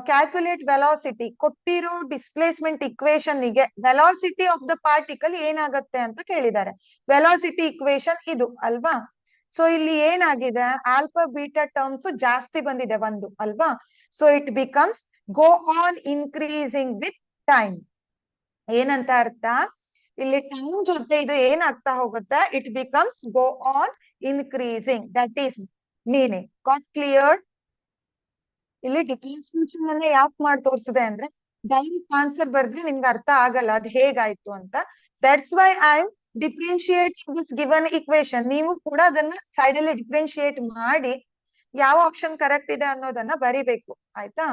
calculate velocity, ಕೊಟ್ಟಿರೋ displacement equation ಗೆ velocity of the particle ಏನಾಗುತ್ತೆ ಅಂತ ಕೇಳಿದ್ದಾರೆ. Velocity equation ಇದು ಅಲ್ವಾ. ಸೊ ಇಲ್ಲಿ ಏನಾಗಿದೆ, ಆಲ್ಫಾ ಬೀಟಾ ಟರ್ಮ್ಸ್ ಜಾಸ್ತಿ ಬಂದಿದೆ ಒಂದು ಅಲ್ವಾ. So it becomes go on increasing with time. ಏನಂತ ಅರ್ಥ, ಇಲ್ಲಿ ಟೈಮ್ ಜೊತೆ ಇದು ಏನಾಗ್ತಾ ಹೋಗುತ್ತೆ, it becomes go on increasing, that is meaning. Got clear? ಇಲ್ಲಿ ಡಿಫ್ರೆನ್ಸಿಯೇಷನ್ ಅನ್ನ ಯಾಕೆ ಮಾಡಿ ತೋರಿಸಿದೆ ಅಂದ್ರೆ, ಡೈರೆಕ್ಟ್ ಆನ್ಸರ್ ಬರ್ದ್ರೆ ನಿಮ್ಗೆ ಅರ್ಥ ಆಗಲ್ಲ ಅದು ಹೇಗಾಯ್ತು ಅಂತ. That's why I am differentiating this given equation. ನೀವು ಕೂಡ ಅದನ್ನ ಸೈಡ್ ಅಲ್ಲಿ ಡಿಫ್ರೆನ್ಶಿಯೇಟ್ ಮಾಡಿ ಯಾವ ಆಪ್ಷನ್ ಕರೆಕ್ಟ್ ಇದೆ ಅನ್ನೋದನ್ನ ಬರಿಬೇಕು ಆಯ್ತಾ.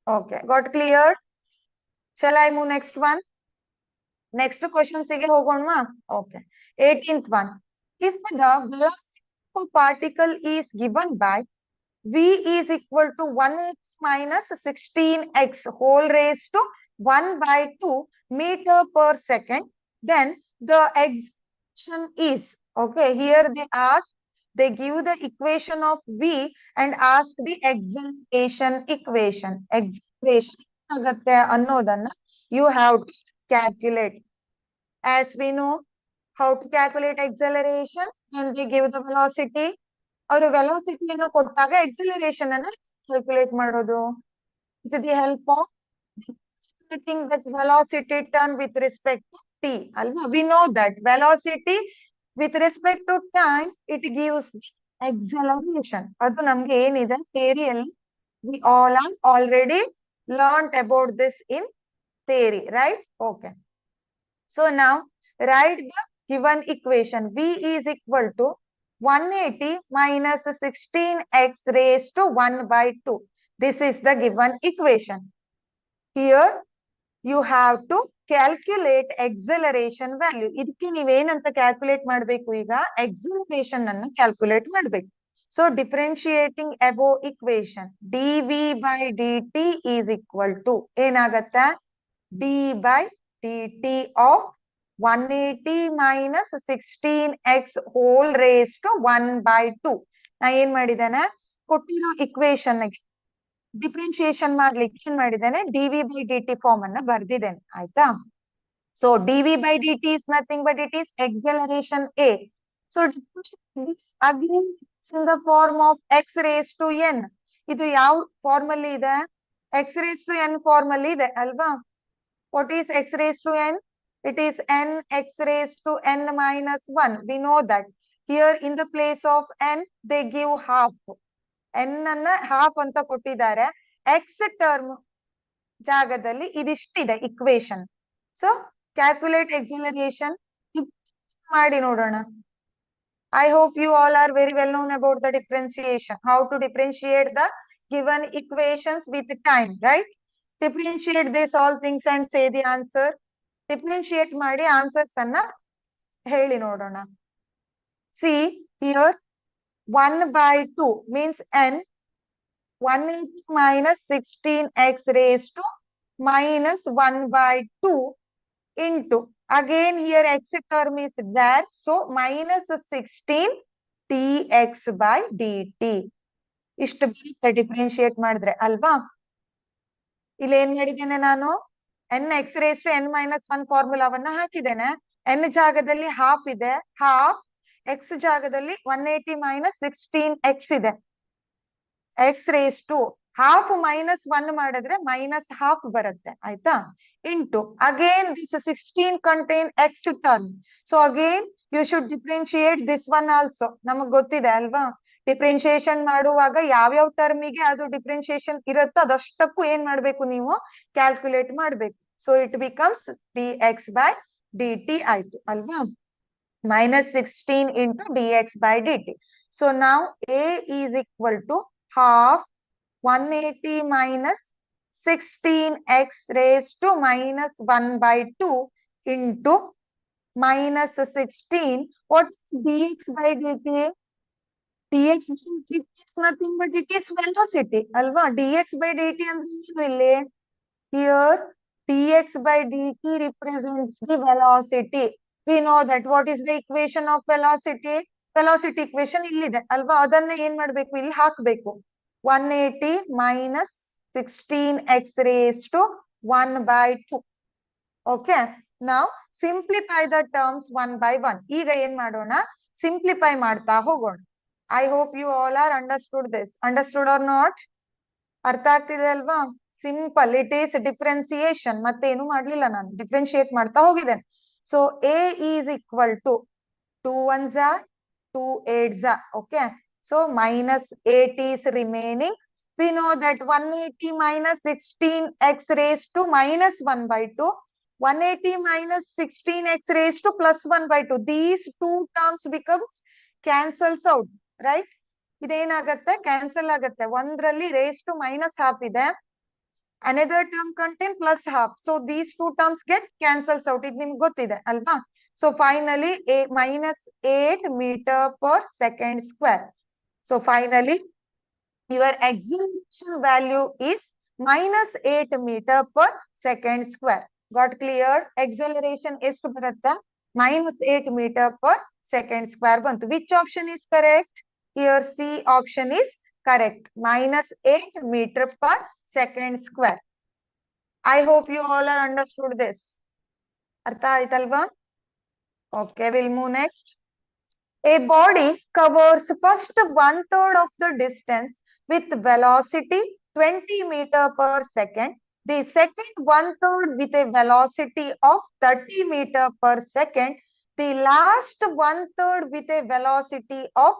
Okay, got clear? Shall I move next one? Next questions ಗೆ ಹೋಗೋಣವಾ? Okay, 18th one. If the velocity of particle is given by v is equal to 1 minus 16x whole raised to 1 by 2 meter per second, then the expression is, okay, here they give the equation of v and ask the acceleration equation. Acceleration ಆಗತ್ತೆ ಅನ್ನೋದನ್ನ you have to calculate. As we know, how to calculate acceleration when they give the velocity. ಅವರು velocity ಅನ್ನು ಕೊಟ್ಟಾಗ acceleration ಅನ್ನ calculate ಮಾಡೋದು. With the help of calculating that velocity term with respect to t. ಅಲ್ವಾ? We know that velocity with respect to time, it gives acceleration. ಅದು ನಮ್ಗೆ ಏನಿದೆ ಥಿಯರಿಯಲ್ಲಿ we all are already learned about this in theory, right? Okay. So now write the given equation. V is equal to 180 minus 16x raised to 1 by 2. This is the given equation. Here you have to calculate acceleration value. ಇದಕ್ಕೆ ನೀವೇನಂತ calculate ಮಾಡಬೇಕು ಈಗ acceleration ಅನ್ನು calculate ಮಾಡಬೇಕು. So differentiating above equation, dv by dt is equal to ಏನಾಗತ್ತೆ d by dt of 180 minus 16x whole raised to 1 by 2. ನಾ ಏನ್ ಮಾಡಿದ್ದೇನೆ ಕೊಟ್ಟಿರೋ equation ಡಿಫ್ರೆನ್ಶಿಯೇಷನ್ ಮಾಡ್ಲಿಕ್ಕೆ ಏನ್ ಮಾಡಿದ್ದೇನೆ dv by dt ಫಾರ್ಮ್ ಅನ್ನ ಬರ್ದಿದ್ದೇನೆ ಆಯ್ತಾ. So dv by dt is nothing but it is acceleration a. So this again is in the form of x raised to n. ಇದು ಯಾವ ಫಾರ್ಮ್ ಅಲ್ಲಿ ಇದೆ x raised to n form ಅಲ್ಲಿ ಇದೆ ಅಲ್ವಾ. What is x raised to n? It is n x raised to n minus 1. We know that here in the place of n they give half. n ಅನ್ನ half ಅಂತ ಕೊಟ್ಟಿದ್ದಾರೆ. x term ಜಾಗದಲ್ಲಿ ಇದಿಷ್ಟಿದೆ equation. So calculate acceleration ಮಾಡಿ ನೋಡೋಣ. I hope you all are very well known about the differentiation, how to differentiate the given equations with time, right? Differentiate this all things and say the answer. Differentiate ಮಾಡಿ answers ಅನ್ನ ಹೇಳಿ ನೋಡೋಣ. See here 1 by 2 means n. 180 minus 16x raised to minus 1 by 2 into, again here x term is there, so minus 16 dx by dt. ಇಷ್ಟು ಬರುತ್ತೆ differentiate ಮಾಡಿದ್ರೆ ಅಲ್ವಾ. ಇಲ್ಲಿ ಏನ್ ಮಾಡಿದ್ದೇನೆ ನಾನು n x raised to n minus 1 ಫಾರ್ಮುಲಾವನ್ನ ಹಾಕಿದ್ದೇನೆ. n ಜಾಗದಲ್ಲಿ ಹಾಫ್ ಇದೆ, ಹಾಫ್ x ಜಾಗದಲ್ಲಿ 180 minus 16x ಇದೆ. x raised to half minus 1 ಮಾಡಿದ್ರೆ minus half ಬರುತ್ತೆ ಆಯ್ತಾ. into again this 16 contain x term, so again you should differentiate this one also. ನಮಗ್ ಗೊತ್ತಿದೆ ಅಲ್ವಾ ಡಿಫ್ರೆನ್ಶಿಯೇಷನ್ ಮಾಡುವಾಗ ಯಾವ್ಯಾವ ಟರ್ಮಿಗೆ ಅದು ಡಿಫ್ರೆನ್ಶಿಯೇಷನ್ ಇರುತ್ತೋ ಅದಷ್ಟಕ್ಕೂ ಏನ್ ಮಾಡ್ಬೇಕು ನೀವು ಕ್ಯಾಲ್ಕುಲೇಟ್ ಮಾಡ್ಬೇಕು. So it becomes dx by dt ಆಯ್ತು ಅಲ್ವಾ. minus 16 into dx by dt. So now a is equal to half 180 minus 16x raised to minus 1 by 2 into minus 16. What is dx by dt? dx is nothing but it is velocity alva. dx by dt andre ಏನು ಇಲ್ಲಿ here dx by dt represents the velocity. We know that. What is the equation of velocity? Velocity equation ಇಲ್ಲಿದೆ ಅಲ್ವಾ, ಅದನ್ನ ಏನ್ ಮಾಡ್ಬೇಕು ಇಲ್ಲಿ ಹಾಕ್ಬೇಕು. 180 minus 16x raised to 1 by 2. Okay, now simplify the terms 1 by 1. ಈಗ ಏನ್ ಮಾಡೋಣ ಸಿಂಪ್ಲಿಫೈ ಮಾಡ್ತಾ ಹೋಗೋಣ. I hope you all are understood this. Understood or not? ಅರ್ಥ ಆಗ್ತಿದೆ ಅಲ್ವಾ. Simple, it is differentiation. ಮತ್ತೇನು ಮಾಡ್ಲಿಲ್ಲ ನಾನು, ಡಿಫ್ರೆನ್ಶಿಯೇಟ್ ಮಾಡ್ತಾ ಹೋಗಿದ್ದೇನೆ. So a is equal to 2 1s are 2 8s are. Okay, so minus 8 is remaining. We know that 180 minus 16x raised to minus 1 by 2. 180 minus 16x raised to plus 1 by 2. These two terms becomes cancels out, right? ಇದೇನಾಗತ್ತೆ cancel ಆಗತ್ತೆ. ಒಂದ್ರಲ್ಲಿ raised to minus half ಇದೆ, another term contain plus half, so these two terms get cancels out. ಇದು ನಿಮ್ಗೆ ಗೊತ್ತಿದೆ ಅಲ್ವಾ. So finally a minus 8 meter per second square. So finally your acceleration value is minus 8 meter per second square. Got clear? Acceleration ಎಷ್ಟು ಬರುತ್ತೆ minus 8 meter per second square ಬಂತು. Which option is correct? Here C option is correct. minus 8 meter per second square. I hope you all are understood this. Artha aitalva? Okay, we'll move next. A body covers first 1/3 of the distance with velocity 20 meter per second. The second 1/3 with a velocity of 30 meter per second. The last 1/3 with a velocity of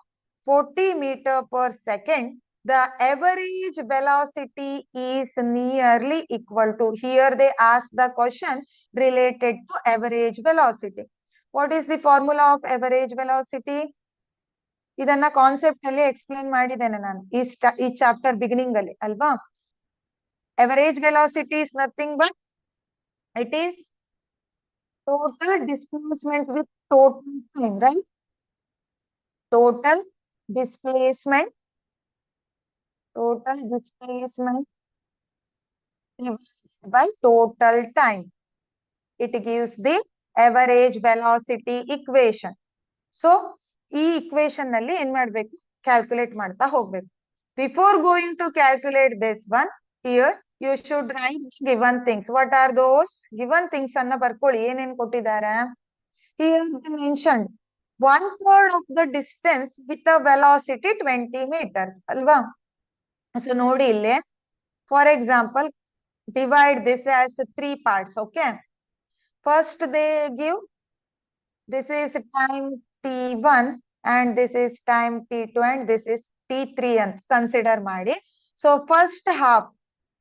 40 meter per second. The average velocity is nearly equal to. Here they ask the question related to average velocity. What is the formula of average velocity? ಇದನ್ನ concept ಅಲ್ಲಿ explain ಮಾಡಿದ್ದೇನೆ ನಾನು ಈ chapter beginning ಅಲ್ಲಿ ಅಲ್ವಾ. average velocity is nothing but it is total displacement with total time, right? Total displacement by total time. It gives the average velocity equation. So ಈ equation ನಲ್ಲಿ ಏನ್ ಮಾಡ್ಬೇಕು, ಕ್ಯಾಲ್ಕುಲೇಟ್ ಮಾಡ್ತಾ ಹೋಗ್ಬೇಕು. Before going to calculate this one, here you should write given things. What are those given things ಅನ್ನ ಬರ್ಕೊಳ್ಳಿ. ಏನೇನ್ ಕೊಟ್ಟಿದ್ದಾರೆ? Here they mentioned 1/3 of the distance with a velocity 20 meters ಅಲ್ವಾ. So ನೋಡಿ ಇಲ್ಲಿ, for example, divide this as 3 parts. Okay, first they give this is time t1 and this is time t2 and this is t3 ಅಂತ consider ಮಾಡಿ. So first half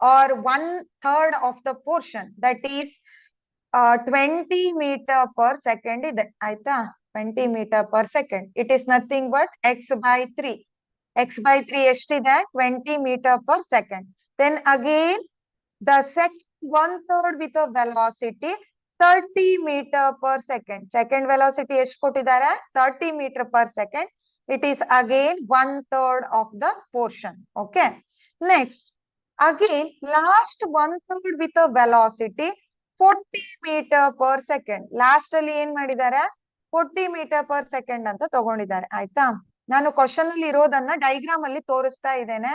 or 1/3 of the portion, that is 20 meter per second ಇದೆ ಆಯ್ತಾ. 20 meter per second, it is nothing but x by 3. x by 3 ಎಷ್ಟಿದೆ? 20 meter per second. Then again the second 1/3 with a velocity 30 meter per second. Second velocity ಎಷ್ಟು ಕೊಟ್ಟಿದ್ದಾರೆ? 30 meter per second. It is again 1/3 of the portion. Okay, next again last 1/3 with a velocity 40 meter per second. Last ಅಲ್ಲಿ ಏನ್ ಮಾಡಿದ್ದಾರೆ? 40 meter per second ಅಂತ ತಗೊಂಡಿದ್ದಾರೆ ಆಯ್ತಾ. ನಾನು question ಅಲ್ಲಿ ಇರೋದನ್ನ ಡೈಗ್ರಾಮ್ ಅಲ್ಲಿ ತೋರಿಸ್ತಾ ಇದ್ದೇನೆ.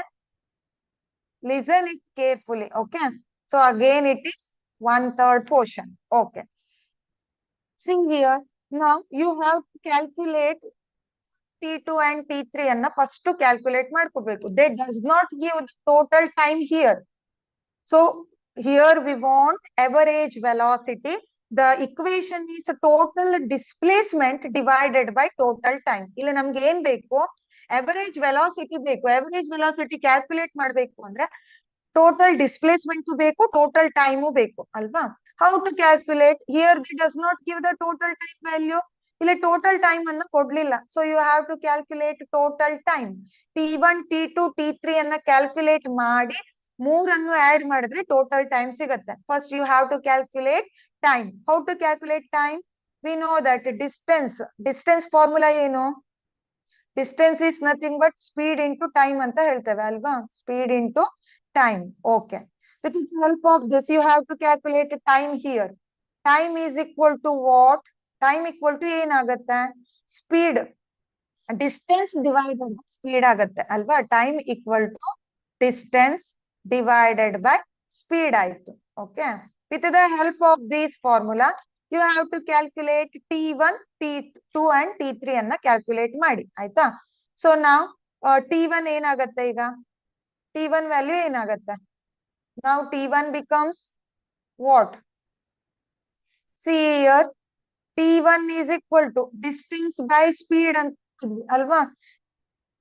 Listen it carefully. Okay, so again it is 1/3 portion. Okay, see here, now you have to calculate t2 and t3 ಅನ್ನ first to calculate ಮಾಡ್ಕೋಬೇಕು. They does not give the total time here. So here we want average velocity. The equation is total displacement divided by total time. ಇಲ್ಲಿ ನಮ್ಗೆ ಏನ್ ಬೇಕು? average velocity ಬೇಕು. average velocity calculate ಮಾಡ್ಬೇಕು ಅಂದ್ರೆ total displacement ಬೇಕು, total time ಬೇಕು ಅಲ್ವಾ. How to calculate? Here it does not give the total time value. ಇಲ್ಲಿ total time ಅನ್ನ ಕೊಡ್ಲಿಲ್ಲ. So you have to calculate total time. t1 t2 t3 ಅನ್ನ calculate ಮಾಡಿ ಮೂರನ್ನು add ಮಾಡಿದ್ರೆ total time ಸಿಗುತ್ತೆ. First you have to calculate time. How to calculate time? We know that distance formula ಏನು? Distance is nothing but speed into time ಅಂತ ಹೇಳ್ತೇವೆ ಅಲ್ವಾ. Speed into time. Okay, with the help of this you have to calculate time here. Time is equal to what? Time equal to ಏನಾಗುತ್ತೆ? Speed distance divided by speed ಆಗುತ್ತೆ ಅಲ್ವಾ. Time equal to distance divided by speed ಆಯ್ತು. Okay, with the help of this formula you have to calculate t1 t2 and t3 ಅನ್ನ calculate ಮಾಡಿ ಆಯ್ತಾ. So now t1 ಏನಾಗುತ್ತೆ ಈಗ? t1 value ಏನಾಗುತ್ತೆ? Now t1 becomes what? See here, t1 is equal to distance by speed ಅಂತ ಅಲ್ವಾ.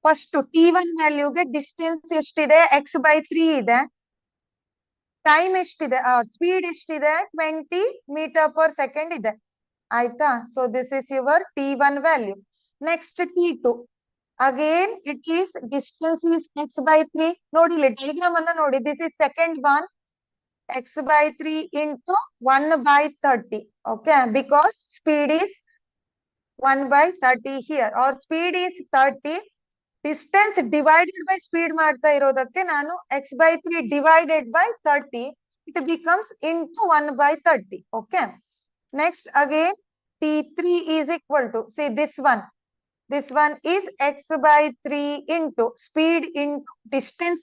First t1 ವ್ಯಾಲ್ಯೂಗೆ distance ಎಷ್ಟಿದೆ? x by 3 ಇದೆ. ಟೈಮ್ ಎಷ್ಟಿದೆ? ಸ್ಪೀಡ್ ಎಷ್ಟಿದೆ? 20 ಮೀಟರ್ ಪರ್ ಸೆಕೆಂಡ್ ಇದೆ ಆಯ್ತಾ. So this is your t1 value. Next t2, again it is distance is x by 3. ನೋಡಿ ಇಲ್ಲಿ ಡಯಾಗ್ರಾಮ್ ಅನ್ನ ನೋಡಿ. This is second one, x by 3 into 1 by 30. Okay, because speed is 1 by 30 here, or speed is 30. Distance divided by speed ಮಾಡ್ತಾ ಇರೋದಕ್ಕೆ ನಾನು x by 3 divided by 30, it becomes into 1 by 30. Okay, next again t3 is equal to, see this one is x by 3 into speed into distance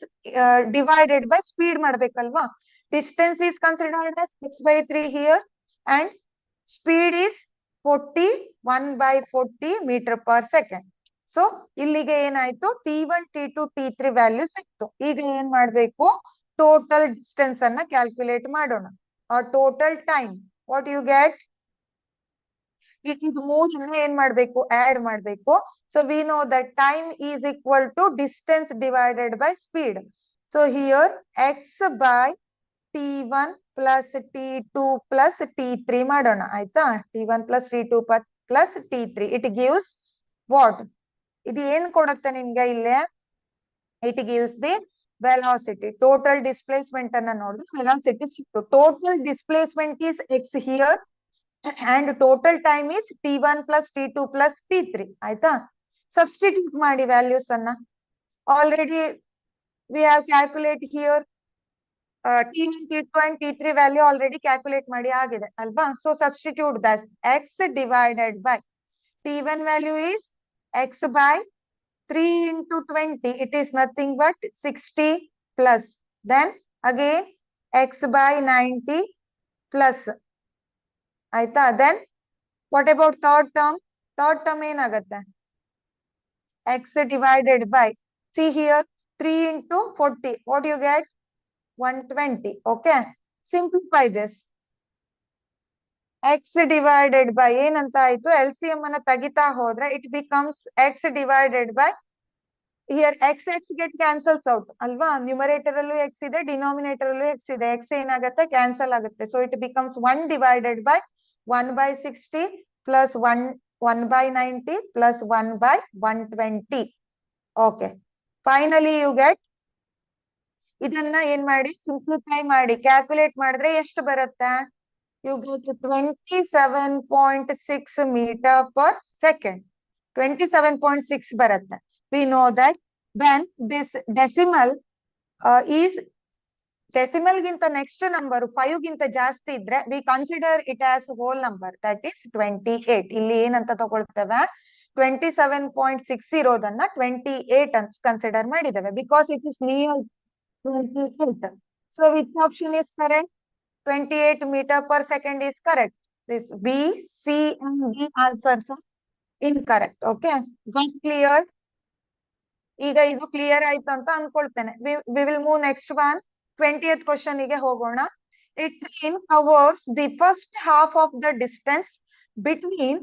divided by speed ಮಾಡ್ಬೇಕಲ್ವಾ. Distance is considered as x by 3 here and speed is 40, 1 by 40 meter per second. So ಇಲ್ಲಿಗೆ ಏನಾಯ್ತು T1, T2, T3 value ಸಿಕ್ತು. ಈಗ ಏನ್ ಮಾಡ್ಬೇಕು total distance ಅನ್ನ calculate ಮಾಡೋಣ. Or total time what you get ಇದು ಮೂರನ್ನ ಏನ್ ಮಾಡ್ಬೇಕು ಆಡ್ ಮಾಡ್ಬೇಕು. So we know that time is equal to distance divided by speed. So here x by T1 plus T2 plus T3 ಮಾಡೋಣ ಆಯ್ತಾ. T1 plus T2 plus T3 it gives what? ಇದು ಏನ್ ಕೊಡುತ್ತೆ ನಿಮ್ಗೆ ಇಲ್ಲೇ it gives the velocity. Total displacement ಅನ್ನ ನೋಡಿದ್ರೆ velocity ಸಿಕ್ತು. Total displacement is x here and total time is T1 plus T2 plus T3 ಆಯ್ತಾ. Substitute ಮಾಡಿ values ಅನ್ನ. Already we have calculate here T1, T2 and T3 value already calculate ಮಾಡಿ ಆಗಿದೆ ಅಲ್ವಾ. So substitute that x divided by T1 value is x by 3 into 20. It is nothing but 60 plus. Then again x by 90 plus. ಆಯ್ತಾ. Then what about third term? Third term ಏನಾಗುತ್ತೆ x divided by see here 3 into 40. What do you get? 120. Okay. Simplify this. x divided by ಏನಂತ ಆಯ್ತು LCM ಅನ್ನ ತೆಗಿತಾ ಹೋದ್ರೆ it becomes x divided by here x get cancels out ಅಲ್ವಾ. Numerator ಅಲ್ಲೂ x ಇದೆ denominator ಅಲ್ಲೂ x ಇದೆ. x ಏನಾಗುತ್ತೆ ಕ್ಯಾನ್ಸಲ್ ಆಗುತ್ತೆ. So it becomes 1 divided by 1 by 60 plus 1 by 90 plus 1 by 120. Okay. Finally you get ಇದನ್ನ ಏನ್ ಮಾಡಿ ಸಿಂಪ್ಲಿಫೈ ಮಾಡಿ ಕ್ಯಾಲ್ಕುಲೇಟ್ ಮಾಡಿದ್ರೆ ಎಷ್ಟು ಬರುತ್ತೆ you get 27.6 meter per second. 27.6 ಬರುತ್ತೆ. We know that when this decimal is decimal ಗಿಂತ next number 5 ಗಿಂತ ಜಾಸ್ತಿ ಇದ್ರೆ we consider it as whole number, that is 28. ಇಲ್ಲಿ ಏನಂತ ತಗೊಳ್ತೇವೆ 27.6 ಇರೋದನ್ನ 28 ಅಂತ ಕನ್ಸಿಡರ್ ಮಾಡಿದ್ದೇವೆ because it is near 28. So which option is correct? 28 meter per second is correct. This B, C and D answers are incorrect. Okay. Got clear? ಈಗ ಇದು clear ಆಯ್ತು ಅಂತ ಅನ್ಕೊಳ್ತೇನೆ. We will move next one. 20th question ಗೆ ಹೋಗೋಣ. A train covers the first half of the distance between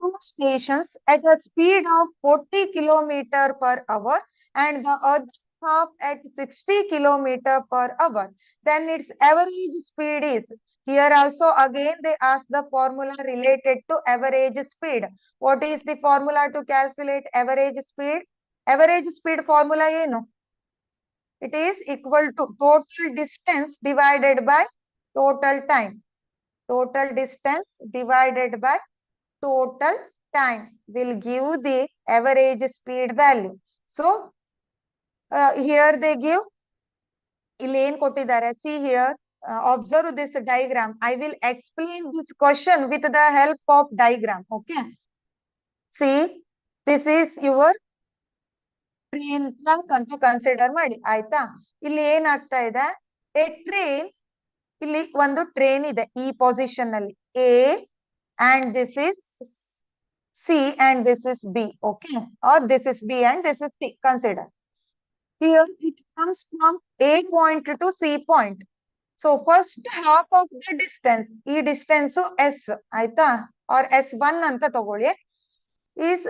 two stations at a speed of 40 km per hour and the other half at 60 km per hour. Then its average speed is. Here also again they ask the formula related to average speed. What is the formula to calculate average speed? Average speed formula ಏನು? It is equal to total distance divided by total time. Total distance divided by total time will give the average speed value. So here they give ಇಲ್ಲಿ ಏನ್ ಕೊಟ್ಟಿದ್ದಾರೆ see here observe this diagram. I will explain this question with the help of diagram. Okay. See this is your train trunk ಅಂತ consider ಮಾಡಿ ಆಯ್ತಾ. ಇಲ್ಲಿ ಏನಾಗ್ತಾ ಇದೆ a train ಇಲ್ಲಿ ಒಂದು ಟ್ರೈನ್ ಇದೆ ಈ ಪೊಸಿಷನ್ ಅಲ್ಲಿ A and this is C and this is B. Okay. Or this is B and this is C. Consider. Here it comes from A point to C point. So first half of the distance, ಈ distance S ಆಯ್ತಾ or S1 ಅಂತ ತಗೊಳ್ಳಿ is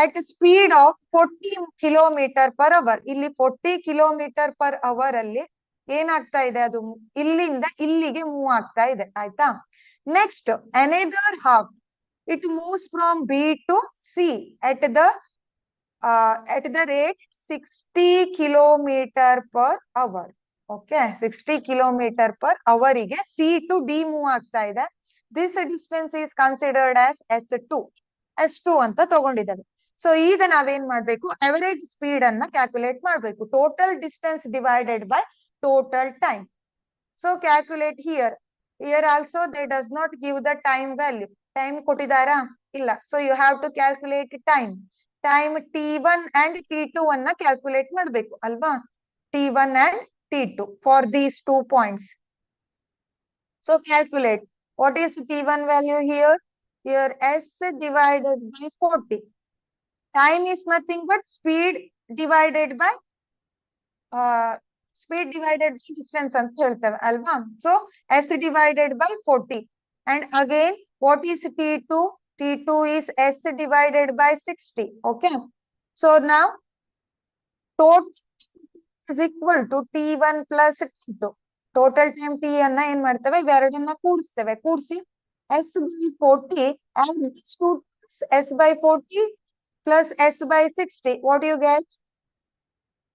at a speed of 40 km per hour. ಇಲ್ಲಿ 40 km per hour ಅಲ್ಲಿ ಏನಾಗ್ತಾ ಇದೆ ಅದು ಇಲ್ಲಿಂದ ಇಲ್ಲಿಗೆ ಮೂವ್ ಆಗ್ತಾ ಇದೆ ಆಯ್ತಾ. Next another half it moves from B to C at the rate 60 km per hour. Okay, 60 km per hour ಗೆ C to D ಮೂವ್ ಆಗ್ತಾ ಇದೆ. This distance is considered as S2 ಅಂತ ತಗೊಂಡಿದ್ದೇವೆ. ಸೊ ಈಗ ನಾವೇನ್ ಮಾಡ್ಬೇಕು ಅವರೇಜ್ ಸ್ಪೀಡ್ ಅನ್ನ calculate ಮಾಡ್ಬೇಕು. Total distance divided by total time. So calculate here also they does not give the time value. Time ಕೊಟ್ಟಿದಾರಾ? ಇಲ್ಲ. So you have to calculate time T1 and T2 ಅನ್ನ calculate ಮಾಡ್ಬೇಕು ಅಲ್ವಾ. T1 and T2 for these 2 points. So calculate. What is T1 value here? Here S divided by 40. Time is nothing but speed divided by distance ಅಂತ ಹೇಳ್ತೇವೆ ಅಲ್ವಾ? So S divided by 40. And again, what is T2? T2 is S divided by 60. Okay. So now total is equal to T1 plus T2. Total time T ಅನ್ನ ಏನ್ ಮಾಡ್ತೇವೆ? ಇವೆರಡನ್ನ ಕೂಡಿಸ್ತೇವೆ. ಕೂಡಿಸಿ S by 40 and these two S by 40 plus S by 60. What do you get?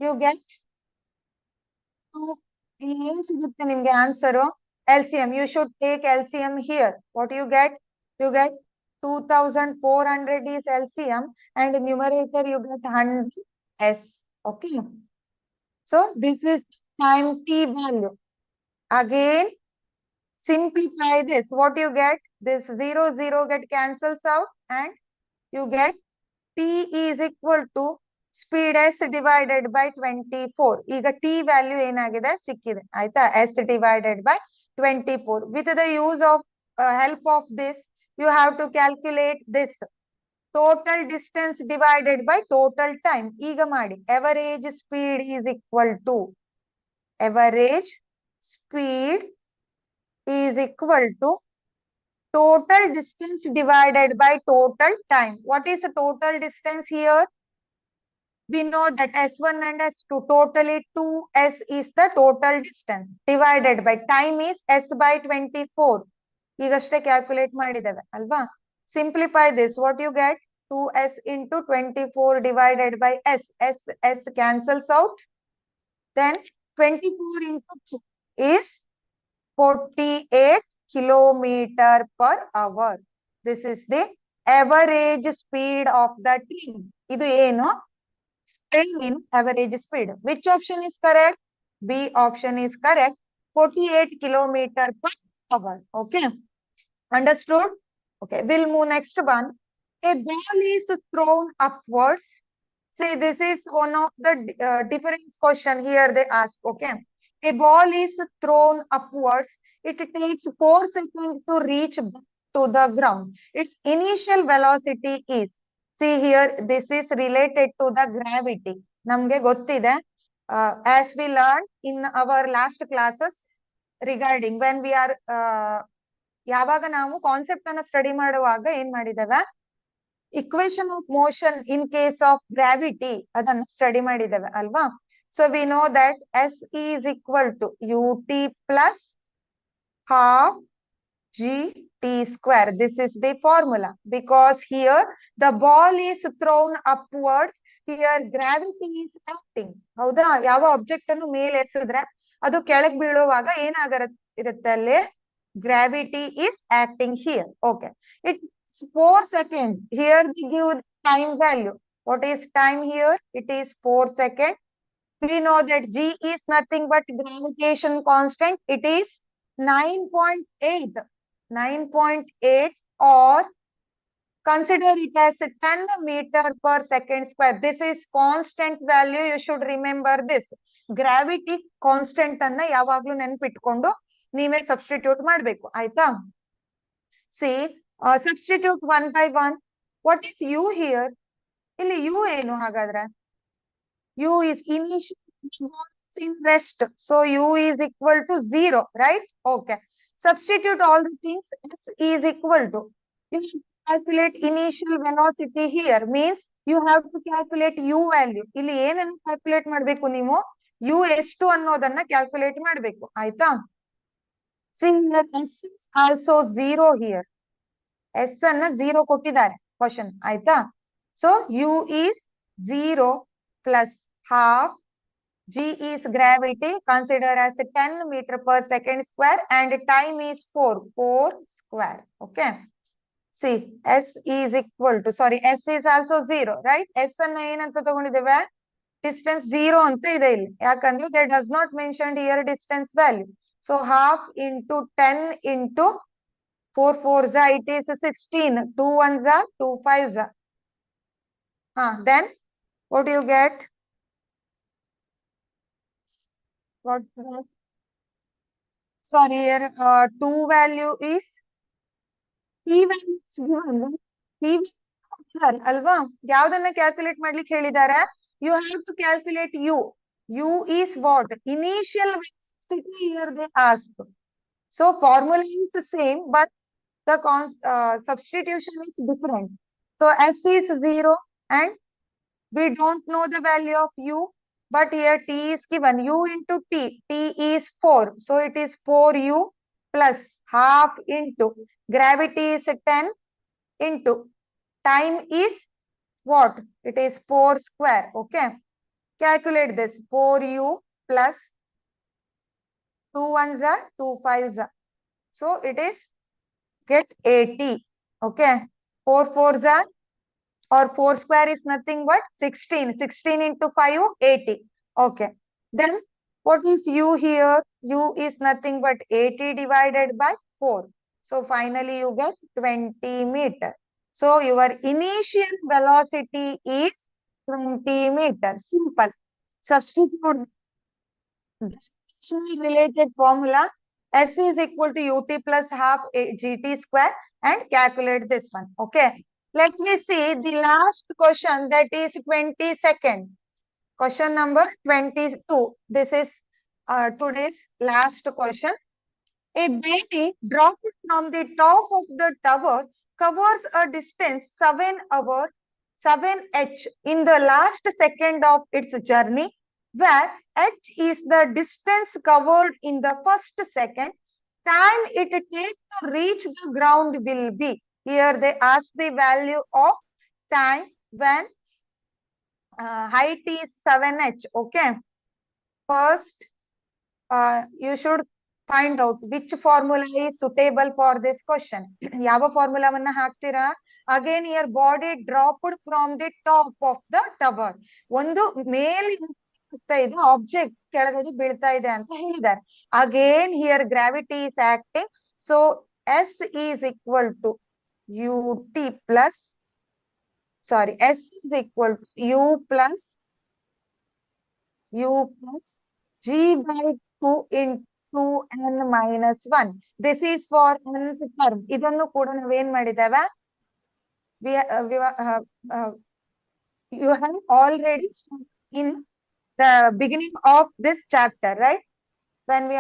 You get ಇಲ್ಲಿ ಏನ್ ಸಿಗುತ್ತೆ ನಿಮ್ಗೆ answer? LCM. You should take LCM here. What you get? You get 2400 is LCM and numerator you get 100 S. Okay. So this is time T value. Again, simplify this. What you get? This 0 get cancels out and you get T is equal to speed S divided by 24. ಈಗ T value ಏನಾಗಿದೆ ಸಿಕ್ಕಿದೆ ಆಯ್ತಾ? S divided by 24. With the use of help of this, you have to calculate this. Total distance divided by total time. ಈಗ ಮಾಡಿ. Average speed is equal to total distance divided by total time. What is the total distance here? We know that S1 and S2, totally 2S is the total distance divided by time is S by 24. ಈಗಷ್ಟೇ calculate ಮಾಡಿದ್ದೇವೆ ಅಲ್ವಾ? Simplify this. What you get? 2S into 24 divided by S. S cancels out. Then 24 into 2 is 48 kilometer per hour. This is the average speed of the train. ಇದು ಏನು? Train in average speed. Which option is correct? B option is correct. 48 kilometer per hour. Okay. Understood? Okay. We'll move next one. A ball is thrown upwards. See, this is one of the different question here they ask. Okay. A ball is thrown upwards. It takes 4 seconds to reach to the ground. Its initial velocity is, see here, this is related to the gravity. ನಮ್ಗೆ ಗೊತ್ತಿದೆ, as we learned in our last classes regarding when we are ಯಾವಾಗ ನಾವು concept ಅನ್ನ study ಮಾಡುವಾಗ ಏನ್ ಮಾಡಿದ್ದೇವೆ? equation of motion in case of gravity ಅದನ್ನು study ಮಾಡಿದ್ದೇವೆ ಅಲ್ವಾ? So we know that S is equal to ut plus half gt square. This is the formula because here the ball is thrown upwards. Here gravity is acting. ಹೌದಾ? ಯಾವ object ಅನ್ನು ಮೇಲೆ ಎಸೆದ್ರೆ ಅದು ಕೆಳಗೆ ಬೀಳುವಾಗ ಏನಾಗಿರುತ್ತೆ ಅಲ್ಲಿ? Gravity is acting here. Okay. It's 4 seconds. Here they give time value. What is time here? It is 4 seconds. We know that G is nothing but gravitation constant. It is 9.8. 9.8 or consider it as 10 meter per second square. This is constant value. You should remember this. Gravity constant ಅನ್ನ ಯಾವಾಗ್ಲೂ ನೆನಪಿಟ್ಕೊಂಡು ನೀವೇ substitute ಮಾಡಬೇಕು ಆಯ್ತಾ? See, substitute one by one. What is U here? ಇಲ್ಲಿ U ಏನು ಹಾಗಾದ್ರೆ? U is initial in rest. So U is equal to 0, right? Okay. Substitute all the things. S is equal to. You calculate initial velocity here. Means you have to calculate U value. ಇಲ್ಲಿ ಏನನ್ನು calculate ಮಾಡಬೇಕು ನೀವು? U ಎಷ್ಟು ಅನ್ನೋದನ್ನ calculate ಮಾಡಬೇಕು ಆಯ್ತಾ? See here, S is also 0 here. S ಅನ್ನ 0 ಕೊಟ್ಟಿದ್ದಾರೆ ಕ್ವಶನ್ ಆಯ್ತಾ? So U is 0 plus half G is gravity, consider as 10 meter per second square and time is 4 square. Okay. See, S is equal to, sorry, S is also 0, right? S ಅನ್ನ ಏನಂತ ತಗೊಂಡಿದ್ದೇವೆ? Distance 0 ಅಂತ ಇದೆ ಇಲ್ಲಿ. ಯಾಕಂದ್ರೆ they does not mentioned here distance value. So half into 10 into 4 4s, it is 16. 2 1s, 2 5s. Then what do you get? What? Sorry, here 2 value is P value is given. Right? P value ಅಲ್ವಾ ಯಾವ್ದನ್ನ calculate ಮಾಡ್ಲಿಕ್ಕೆ ಹೇಳಿದ್ದಾರೆ you have to calculate u is what initial velocity here they ask so formula is the same but the substitution is different so s is 0 and we don't know the value of u but here t is given u into t is 4 so it is 4u plus half into gravity is 10 into time is what? It is 4 square. Okay. Calculate this. 4u plus 2 ones are 2 fives are. So it is get 80. Okay. 4 fours are or 4 square is nothing but 16. 16 into 5, 80. Okay. Then what is u here? U is nothing but 80 divided by 4. So finally you get 20 meter. So your initial velocity is 20 meters. Simple. Substitute related formula. S is equal to ut plus half gt square and calculate this one. Okay. Let me see the last question that is 22nd. Question number 22. This is today's last question. A baby dropped from the top of the tower covers a distance 7h in the last second of its journey, where h is the distance covered in the first second. Time it takes to reach the ground will be. Here they ask the value of time when height is 7h. Okay. First, you should find out which formula is suitable for this question. Yava formula vanna ಹಾಕ್ತೀರಾ? Again here body dropped from the top of the tower. ಒಂದು ಮೇಲೆ ಇದೆ object ಕೆಳಗಡೆ ಬೀಳ್ತಾ ಇದೆ ಅಂತ ಹೇಳಿದ್ದಾರೆ. Again here gravity is acting. So S is equal to ut plus sorry S is equal to u plus g by 2 into n minus 1. This is for nth term. ಇದನ್ನು ಕೂಡ ನಾವೇನ್ ಮಾಡಿದ್ದೇವೆ you have already in the beginning of this chapter, right? When we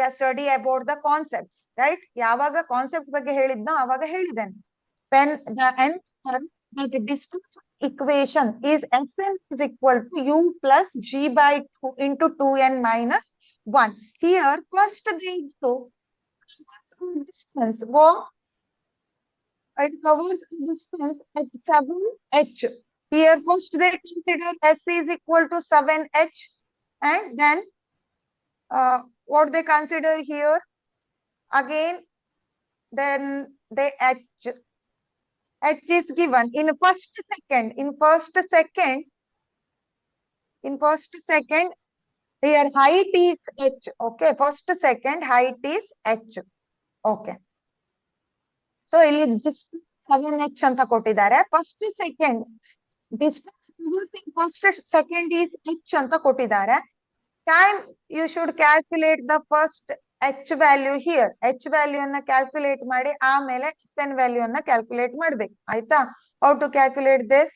are study about the concepts, right? ಯಾವಾಗ concept ಬಗ್ಗೆ ಹೇಳಿದ್ನೋ ಆವಾಗ ಹೇಳಿದ್ದೇನೆ. When the nth term that displacement equation is Sn is equal to u plus g by 2 into 2n minus 1. Here, first they do distance. What? It covers distance at 7h. Here, first they consider S is equal to 7h. And then, what they consider here? Again, then they h. H is given in first second. In first second, here height is h. Okay, first second height is h. Okay. So ಇಲ್ಲಿ distance 7h ಅಂತ ಕೊಟ್ಟಿದ್ದಾರೆ. First second distance using first second is h ಅಂತ ಕೊಟ್ಟಿದ್ದಾರೆ. Time you should calculate the first h value here. H value ಅನ್ನ calculate ಮಾಡಿ ಆಮೇಲೆ n value ಅನ್ನ calculate ಮಾಡ್ಬೇಕು. ಆಯ್ತಾ? How to calculate this?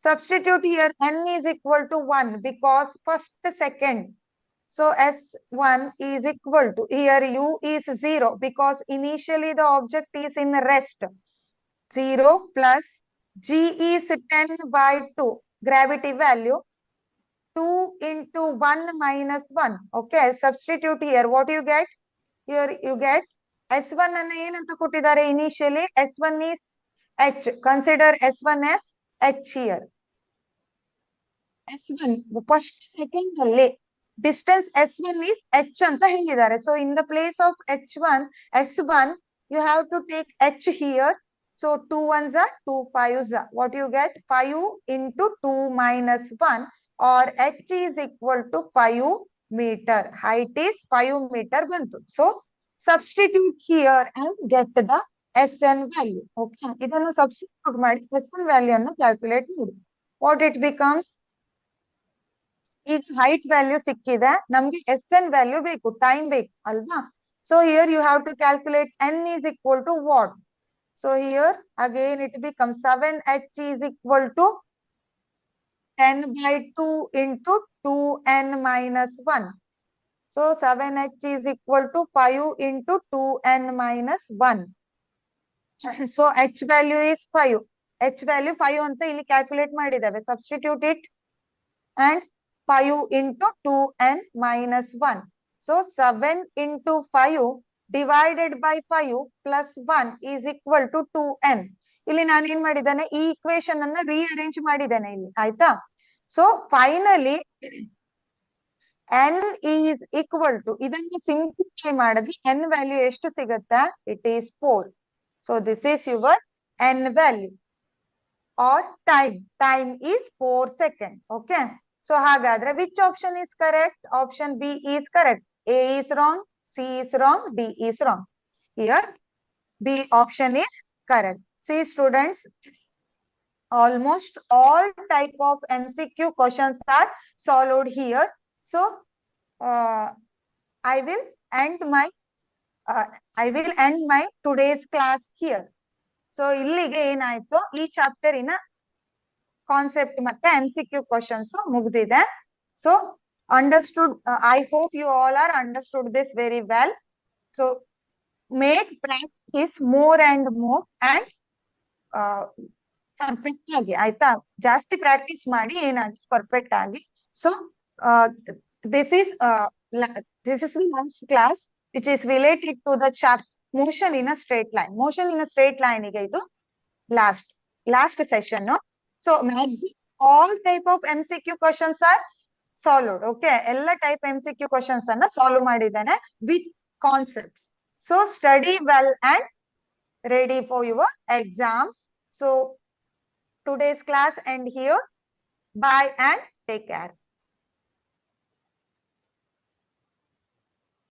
Substitute here n is equal to 1 because first second. So S1 is equal to here u is 0 because initially the object is in rest. 0 plus g is 10 by 2 gravity value 2 into 1 minus 1. Okay, substitute here. What you get? Here you get S1 ಅನ್ನ ಏನಂತ ಕೊಟ್ಟಿದ್ದಾರೆ initially S1 is h. Consider S1 as h here. S1 first second ಅಲ್ಲಿ distance S1 is h ಅಂತ ಹೇಳಿದ್ದಾರೆ. So in the place of h1 S1 you have to take h here. So 2 ones are 2 fives are. What you get? 5 into 2 minus 1 or h is equal to 5 meter. Height is 5 meter bantu. So substitute here and get the Sn value. Okay. Idannu substitute ಮಾಡಿ Sn value ಅನ್ನು calculate ಮಾಡಿ. What it becomes? ಈಗ height value ಸಿಕ್ಕಿದೆ, ನಮ್ಗೆ SN value ಬೇಕು, time ಬೇಕು ಅಲ್ವಾ? So here you have to calculate N is equal to what? So here again it becomes 7h is equal to 10 by 2 into 2n minus 1. So 7h is equal to 5 into 2n minus 1. So h value is 5. H value 5 ಅಂತ ಇಲ್ಲಿ calculate ಮಾಡಿದ್ದೇವೆ. Substitute it and 5 into 2n minus 1. So 7 into 5 divided by 5 plus 1 is equal to 2n. ಇಲ್ಲಿ ನಾನು ಏನ್ ಮಾಡಿದ್ದೇನೆ, ಈ equation ಅನ್ನ rearrange ಮಾಡಿದ್ದೇನೆ ಇಲ್ಲಿ, ಆಯ್ತಾ? So finally n is equal to, ಇದನ್ನು ಸಿಂಪ್ಲಿಫೈ ಮಾಡಿದ್ರೆ n ವ್ಯಾಲ್ಯೂ ಎಷ್ಟು ಸಿಗುತ್ತೆ? It is 4. So this is your n value or time. Time is 4 seconds. Okay. So ಹಾಗಾದ್ರೆ which option is correct? Option B is correct. A is wrong, C is wrong, D is wrong. Here B option is correct. See students, almost all type of MCQ questions are solved here. So I will end my today's class here. So ಇಲ್ಲಿಗೆ ಏನಾಯ್ತು, ಈ chapter ಇನ concept ಮತ್ತೆ MCQ questions ಮುಗ್ದಿದೆ. So understood, I hope you all are understood this very well. So make practice more and more and perfect ಆಗಿ, ಆಯ್ತಾ? ಜಾಸ್ತಿ practice ಮಾಡಿ ಏನಾಗಿ ಪರ್ಫೆಕ್ಟ್ ಆಗಿ. So this is the last class which is related to the chapter motion in a straight line. Motion in a straight line ಗೆ ಇದು last session. So maximum all type of MCQ questions are solved. Okay, ಎಲ್ಲ type MCQ questions ಅನ್ನ solve ಮಾಡಿದ್ದೇನೆ with concepts. So study well and ready for your exams. So today's class end here. Bye and take care.